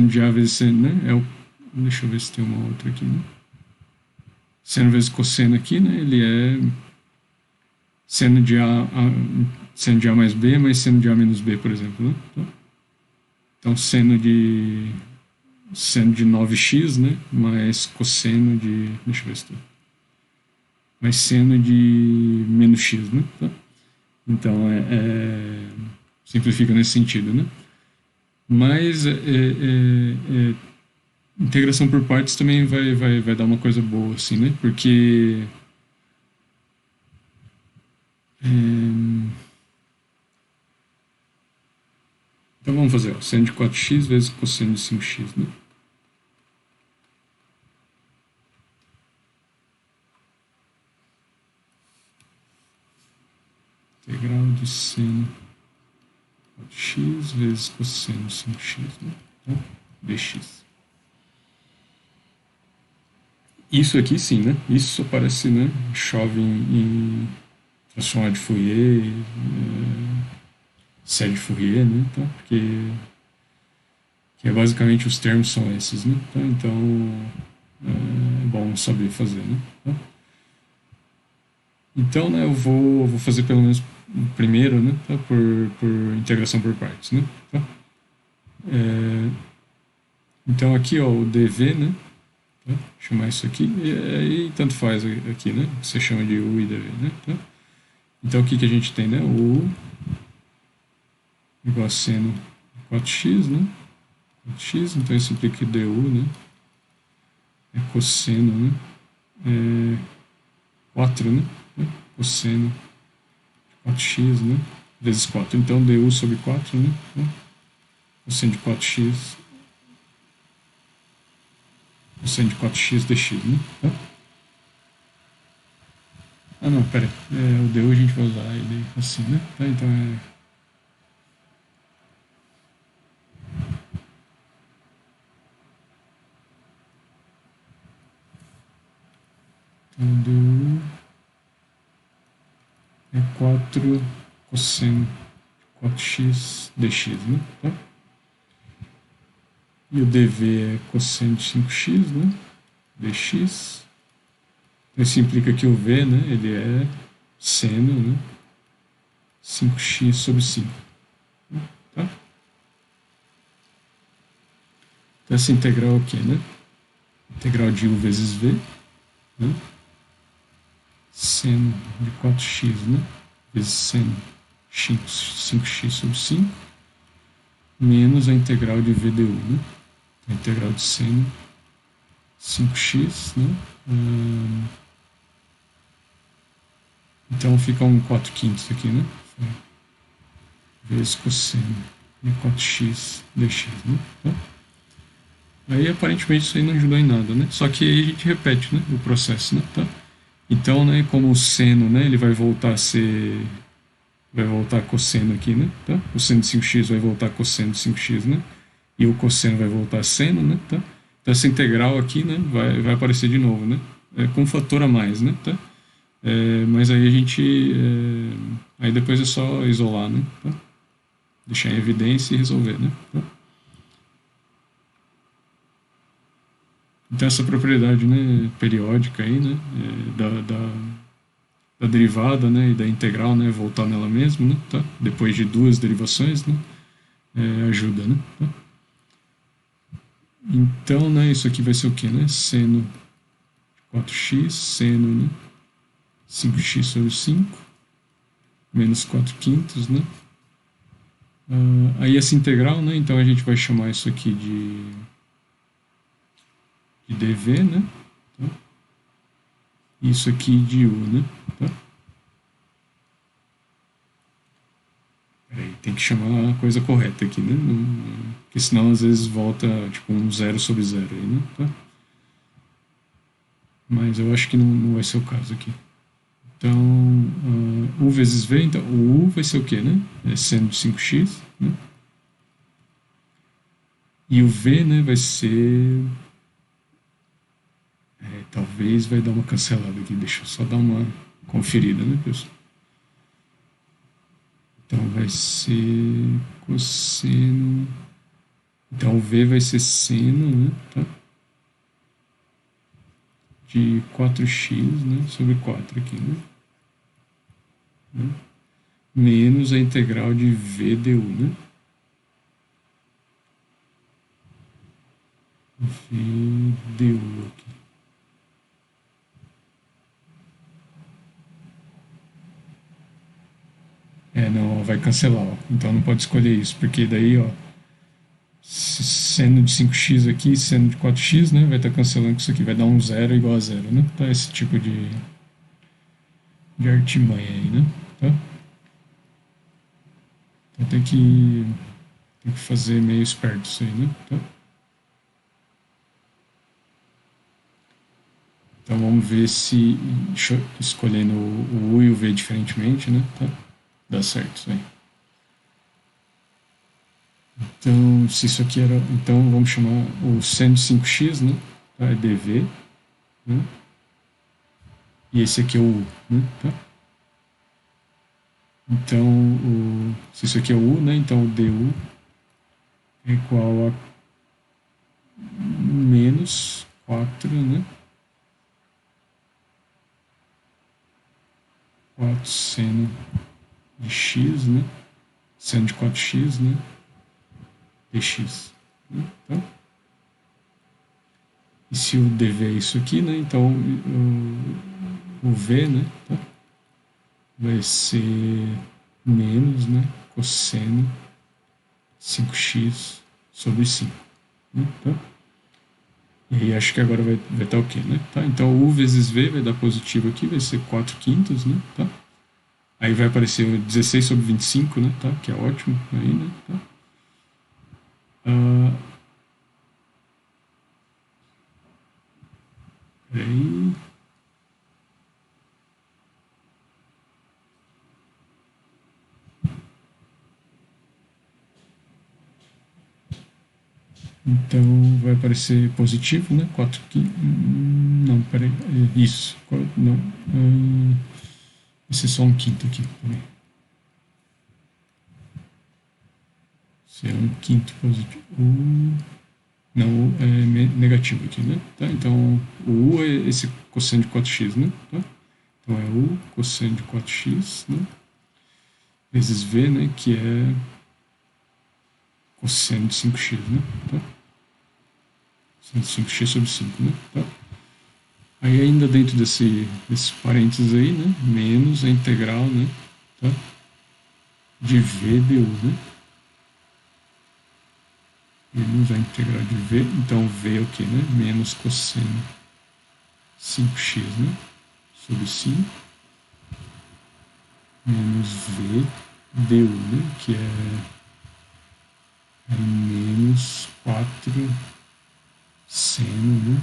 de a vezes seno, né? Deixa eu ver se tem uma outra aqui, né? Seno vezes cosseno aqui, né? Ele é seno de seno de a mais b mais seno de a menos b, por exemplo, né? Então, seno de 9x, né? Mais cosseno de... Deixa eu ver se tem. Mais seno de menos x, né? Tá? Então, simplifica nesse sentido, né? Mas integração por partes também vai dar uma coisa boa, assim, né? Porque... Então vamos fazer, ó, seno de 4x vezes cosseno de 5x, né? Integral de seno de x vezes cosseno de 5x, né? Então, dx. Isso aqui sim, né? Isso aparece, né? Chove em transformar de Fourier, série de Fourier, né? Então, porque basicamente os termos são esses, né? Então é bom saber fazer, né? Então, né, eu vou fazer pelo menos o primeiro, né? Tá? Por integração por partes, né? Tá? Então aqui, ó, o dv, né? Tá? Chamar isso aqui, e aí tanto faz aqui, né? Você chama de u e dv, né? Tá? Então o que a gente tem, né? O u igual a seno 4x, né? 4x, então isso implica que du, né? É cosseno, né? 4, né? Cosseno de 4x, né? Vezes 4. Então du sobre 4, né? Cosseno de 4x. Cosseno de 4x dx, né? Ah, não, pera. O du a gente vai usar ele assim, né? Tá, então Então, du é 4 cosseno de 4x dx, né? Tá? E o dv é cosseno de 5x, né? Dx. Isso implica que o v, né? Ele é seno, né? 5x sobre 5. Tá? Então essa integral aqui, né? Integral de u vezes v, né? Seno de 4x, né? Vezes seno 5x sobre 5, menos a integral de v du, né? A integral de seno 5x, né? Então fica um 4 quintos aqui, né? Vezes cosseno de 4x dx, né? Então, aí aparentemente isso aí não ajudou em nada, né? Só que aí a gente repete, né? O processo, né? Tá? Então, né? Como o seno, né? Ele vai voltar a ser... Vai voltar cosseno aqui, né? Tá? O seno de 5x vai voltar cosseno de 5x, né? E o cosseno vai voltar a seno, né? Tá? Então essa integral aqui, né? Vai aparecer de novo, né? Com um fator a mais, né? Tá? Mas aí a gente. Aí depois é só isolar, né? Tá? Deixar em evidência e resolver, né? Tá? Então essa propriedade, né, periódica aí, né, da derivada, né, e da integral, né, voltar nela mesma, né, tá? Depois de duas derivações, né, ajuda, né? Tá? Então, né, isso aqui vai ser o quê, né? Seno 4x, seno, né, 5x sobre 5, menos 4 quintos, né? Aí essa integral, né, então a gente vai chamar isso aqui de dv, né? Tá? Isso aqui de u, né? Tá? Peraí, tem que chamar a coisa correta aqui, né? Porque senão às vezes volta tipo um zero sobre zero aí, né? Tá? Mas eu acho que não vai ser o caso aqui. Então, u vezes v, então o u vai ser o quê, né? É seno de 5x, né? E o v, né, vai ser... talvez vai dar uma cancelada aqui, deixa eu só dar uma conferida, né, pessoal? Então vai ser cosseno... Então o v vai ser seno, né, tá? De 4x, né, sobre 4 aqui, né? Menos a integral de v du, né? V du aqui. Não, vai cancelar, ó. Então não pode escolher isso, porque daí, ó, seno de 5x aqui, seno de 4x, né? Vai estar cancelando isso aqui, vai dar um zero igual a zero, né? Tá, esse tipo de artimanha aí, né? Tá? Então tem que fazer meio esperto isso aí, né? Tá? Então vamos ver se escolhendo o U e o V diferentemente, né? Tá? Dá certo isso aí. Então, se isso aqui era... Então vamos chamar o seno de 5x, né? Tá? É dv, né? E esse aqui é o U, né? Tá? Então, se isso aqui é o U, né? Então o du é igual a menos 4, né? 4 seno de x, né? Seno de 4x, né? Dx. Né? Então, e se o dv é isso aqui, né? Então o v, né? Tá? Vai ser menos, né? Cosseno 5x sobre 5. Né? Tá? E aí acho que agora vai estar o quê, né? Tá? Então u vezes v vai dar positivo aqui, vai ser 4 quintos, né? Tá? Aí vai aparecer 16 sobre 25, né? Tá? Que é ótimo aí, né? Tá? Peraí. Então vai aparecer positivo, né? 4 quintos. Não, peraí. Isso. Não. Vai ser só um quinto aqui. Peraí. Se é um quinto positivo. Não, é negativo aqui, né? Tá? Então o U é esse cosseno de 4x, né? Tá? Então é U cosseno de 4x, né? Vezes V, né? Que é cosseno de 5x, né? Tá? Cosseno de 5x sobre 5, né? Tá? Aí ainda dentro desses parênteses aí, né? Menos a integral, né? Tá? De V du, né? Menos a integral de V, então V é o que, né? Menos cosseno 5x, né? Sobre 5 menos V du, né? Que é menos 4 seno, né?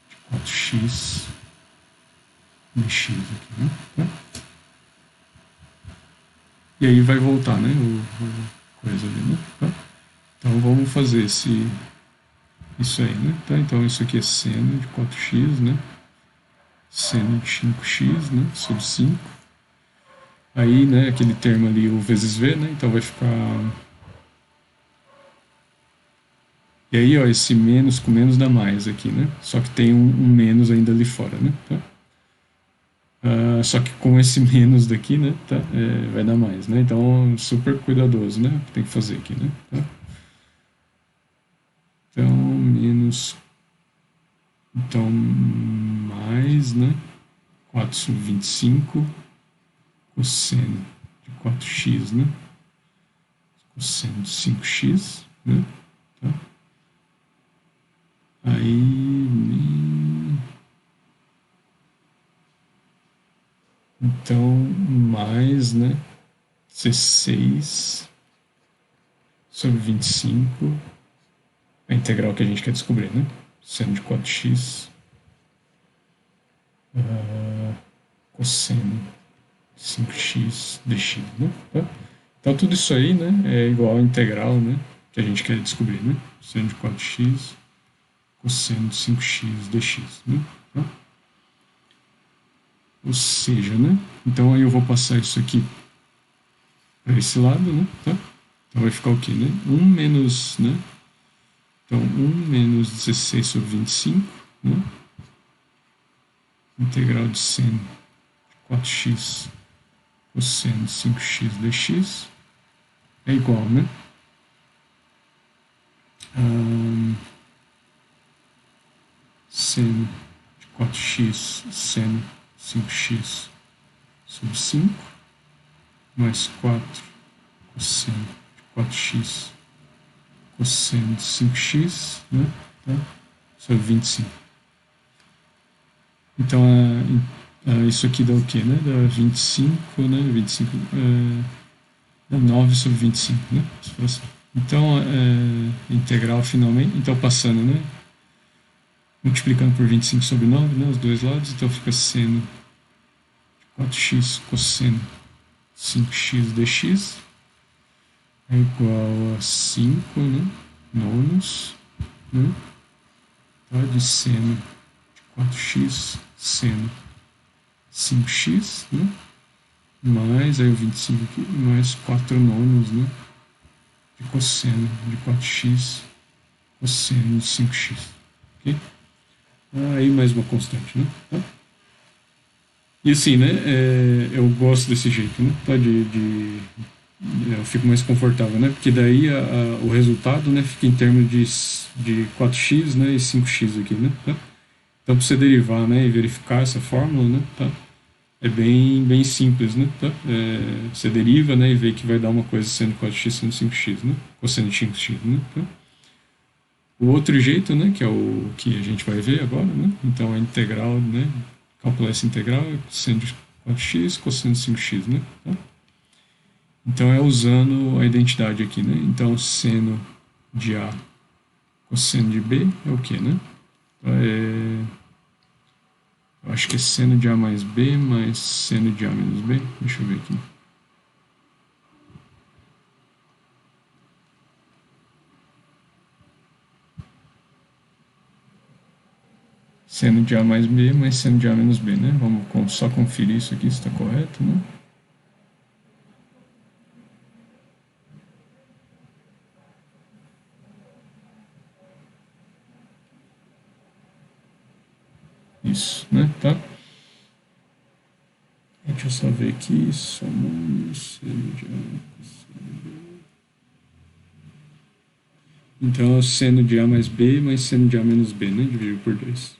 De 4x dx aqui, né? Tá? E aí vai voltar, né? O coisa ali, né? Tá? Então vamos fazer isso aí, né? Tá? Então isso aqui é seno de 4x, né? seno de 5x, né, sobre 5. Aí, né, aquele termo ali, o vezes v, né, então vai ficar... E aí, ó, esse menos com menos dá mais aqui, né? Só que tem um menos ainda ali fora, né? Tá? Só que com esse menos daqui, né, tá, vai dar mais, né? Então, super cuidadoso, né? Tem que fazer aqui, né? Tá? Então, menos... Então, mais, né? 4 sobre 25 cosseno de 4x, né? Cosseno de 5x, né? Tá? Aí... Então, mais, né? 16 sobre 25, a integral que a gente quer descobrir, né? Seno de 4x cosseno de 5x dx, né? Tá? Então, tudo isso aí, né, é igual à integral, né, que a gente quer descobrir, né? Seno de 4x cosseno de 5x dx, né? Tá? Ou seja, né? Então, aí eu vou passar isso aqui para esse lado, né? Tá? Então, vai ficar o quê, né? 1 menos, né? Então, 1 menos 16 sobre 25, né? Integral de seno de 4x cosseno de 5x dx é igual, né? Seno de 4x seno 5x sobre 5 mais 4 cosseno de 4x cosseno de 5x, né? Tá? Sobre 25. Então, isso aqui dá o quê, né? Dá 25, né? 25, dá 9 sobre 25, né? Então, integral finalmente, então passando, né? Multiplicando por 25 sobre 9, né? Os dois lados, então fica seno de 4x cosseno 5x dx é igual a 5, né? Nonos, né? Tá? De seno de 4x seno 5x, né? Mais aí o 25 aqui, mais 4 nonos, né? De cosseno de 4x cosseno de 5x. Ok? Aí mais uma constante, né? Tá? E assim, né? Eu gosto desse jeito, né? Tá? Eu fico mais confortável, né? Porque daí o resultado, né, fica em termos de 4x, né, e 5x aqui, né? Tá? Então, para você derivar, né, e verificar essa fórmula, né, tá? É bem simples, né? Tá? Você deriva, né, e vê que vai dar uma coisa sendo 4x sendo 5x, né? Cosseno de 5x, né? Tá? O outro jeito, né, que é o que a gente vai ver agora, né? Então, a integral, né? Calcular essa integral é seno de 4x, cosseno de 5x, né? Tá? Então, é usando a identidade aqui, né? Então, seno de A cosseno de B é o quê, né? Eu acho que é seno de A mais B mais seno de A menos B. Deixa eu ver aqui. Seno de A mais B mais seno de A menos B, né? Vamos só conferir isso aqui se está correto, né? Isso, né? Tá? Deixa eu só ver aqui. Somos seno de A, seno de B. Então, é seno de A mais B mais seno de A menos B, né? Dividido por 2.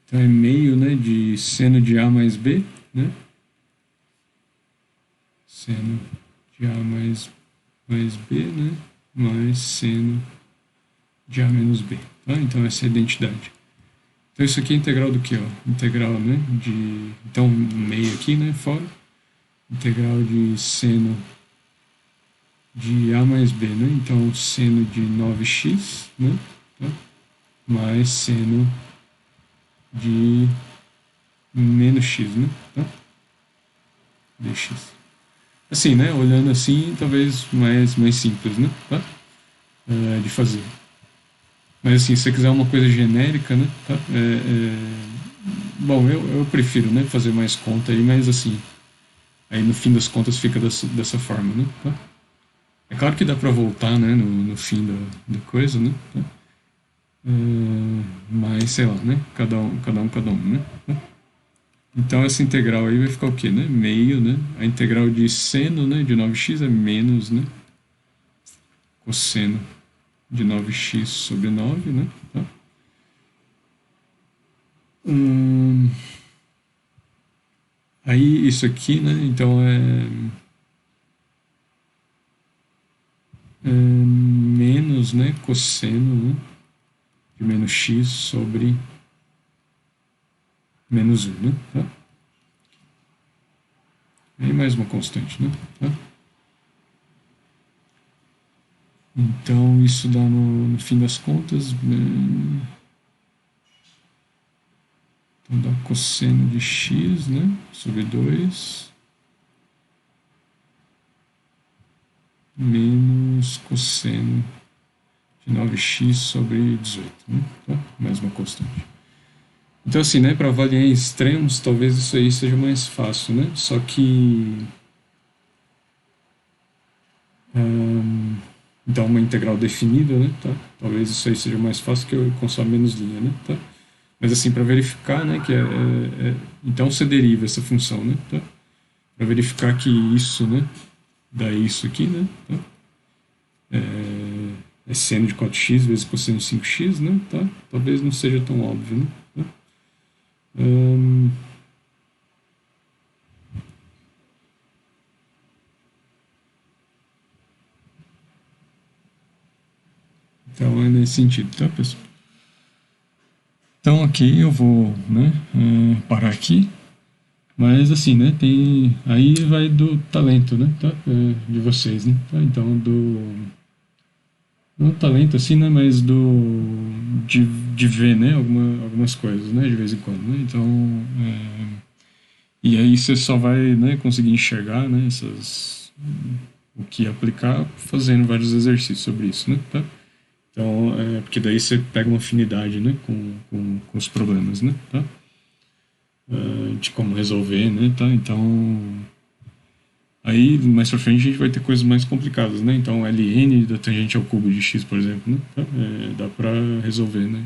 Então, é meio, né, de seno de A mais B, né? Seno de A mais B, né? Mais seno de A menos B. Tá? Então, essa é a identidade. Então, isso aqui é integral do que? Ó? Integral, né? Então, meio aqui, né? Fora. Integral de seno de A mais B, né? Então, seno de 9x, né? Tá? Mais seno de menos x, né? Tá? Dx. Assim, né? Olhando assim, talvez mais simples, né? Tá? de fazer. Mas assim, se você quiser uma coisa genérica, né? Tá? Bom, eu prefiro, né, fazer mais conta aí, mas assim, aí no fim das contas fica dessa forma, né? Tá? É claro que dá para voltar, né, no fim da coisa, né? Tá? Mas sei lá, né? Cada um, né? Tá? Então essa integral aí vai ficar o quê, né? Meio, né? A integral de seno, né, de 9x é menos, né? Cosseno de 9x sobre 9, né? Tá? Aí isso aqui, né? Então é menos, né? Cosseno, né, de menos x sobre menos 1, né? Tá? Aí mais uma constante, né? Tá? Então isso dá no fim das contas. Então dá cosseno de x, né? Sobre 2 menos cosseno de 9x sobre 18, né? Tá? Mais uma constante. Então assim, né? Para avaliar em extremos, talvez isso aí seja mais fácil, né? Só que então uma integral definida, né? Tá? Talvez isso aí seja mais fácil que eu consome menos linha, né? Tá? Mas assim, para verificar, né, que então você deriva essa função, né? Tá? Para verificar que isso, né, dá isso aqui, né? Tá? É seno de 4x vezes cosseno de 5x, né? Tá? Talvez não seja tão óbvio, né? Tá? Então é nesse sentido, tá, pessoal? Então aqui eu vou, né, parar aqui. Mas assim, né, tem aí vai do talento, né, tá? De vocês, né? Tá? Então não talento assim, né, mas de ver, né, algumas coisas, né, de vez em quando, né? Então, e aí você só vai, né, conseguir enxergar, né, o que aplicar fazendo vários exercícios sobre isso, né? Tá? Então, porque daí você pega uma afinidade, né, com os problemas, né? Tá? De como resolver, né? Tá? Então, aí mais pra frente a gente vai ter coisas mais complicadas, né? Então, ln da tangente ao cubo de x, por exemplo, né? Tá? Dá pra resolver, né?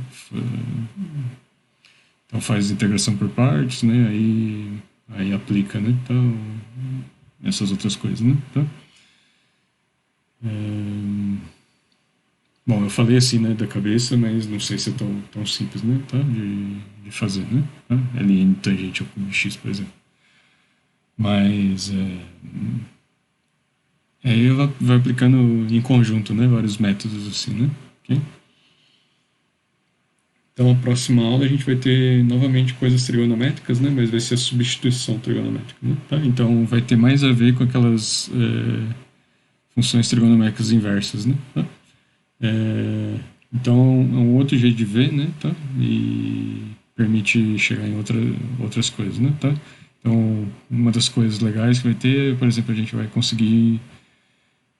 Então faz integração por partes, né? Aí aplica, né? Então, essas outras coisas, né? Tá? Bom, eu falei assim, né, da cabeça, mas não sei se é tão simples, né, tá, de fazer, né, tá? Ln tangente ao cubo de x, por exemplo. Mas aí ela vai aplicando em conjunto, né, vários métodos assim, né, ok? Então, a próxima aula a gente vai ter novamente coisas trigonométricas, né, mas vai ser a substituição trigonométrica, né, tá? Então, vai ter mais a ver com aquelas funções trigonométricas inversas, né, tá? Então é um outro jeito de ver, né, tá? E permite chegar em outras coisas, né, tá? Então uma das coisas legais que vai ter, por exemplo, a gente vai conseguir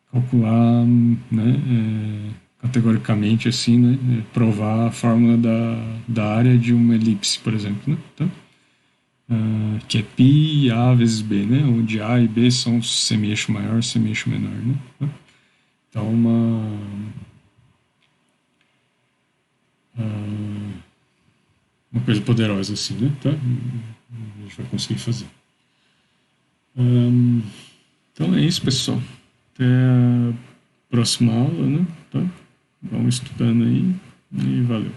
calcular, né, categoricamente assim, né, provar a fórmula da área de uma elipse, por exemplo, né, tá? Que é π a vezes b, né, onde a e b são semi-eixo maior, semi-eixo menor, né? Tá? Então uma coisa poderosa assim, né? Tá? A gente vai conseguir fazer. Então é isso, pessoal. Até a próxima aula, né? Tá? Vamos estudando aí e valeu.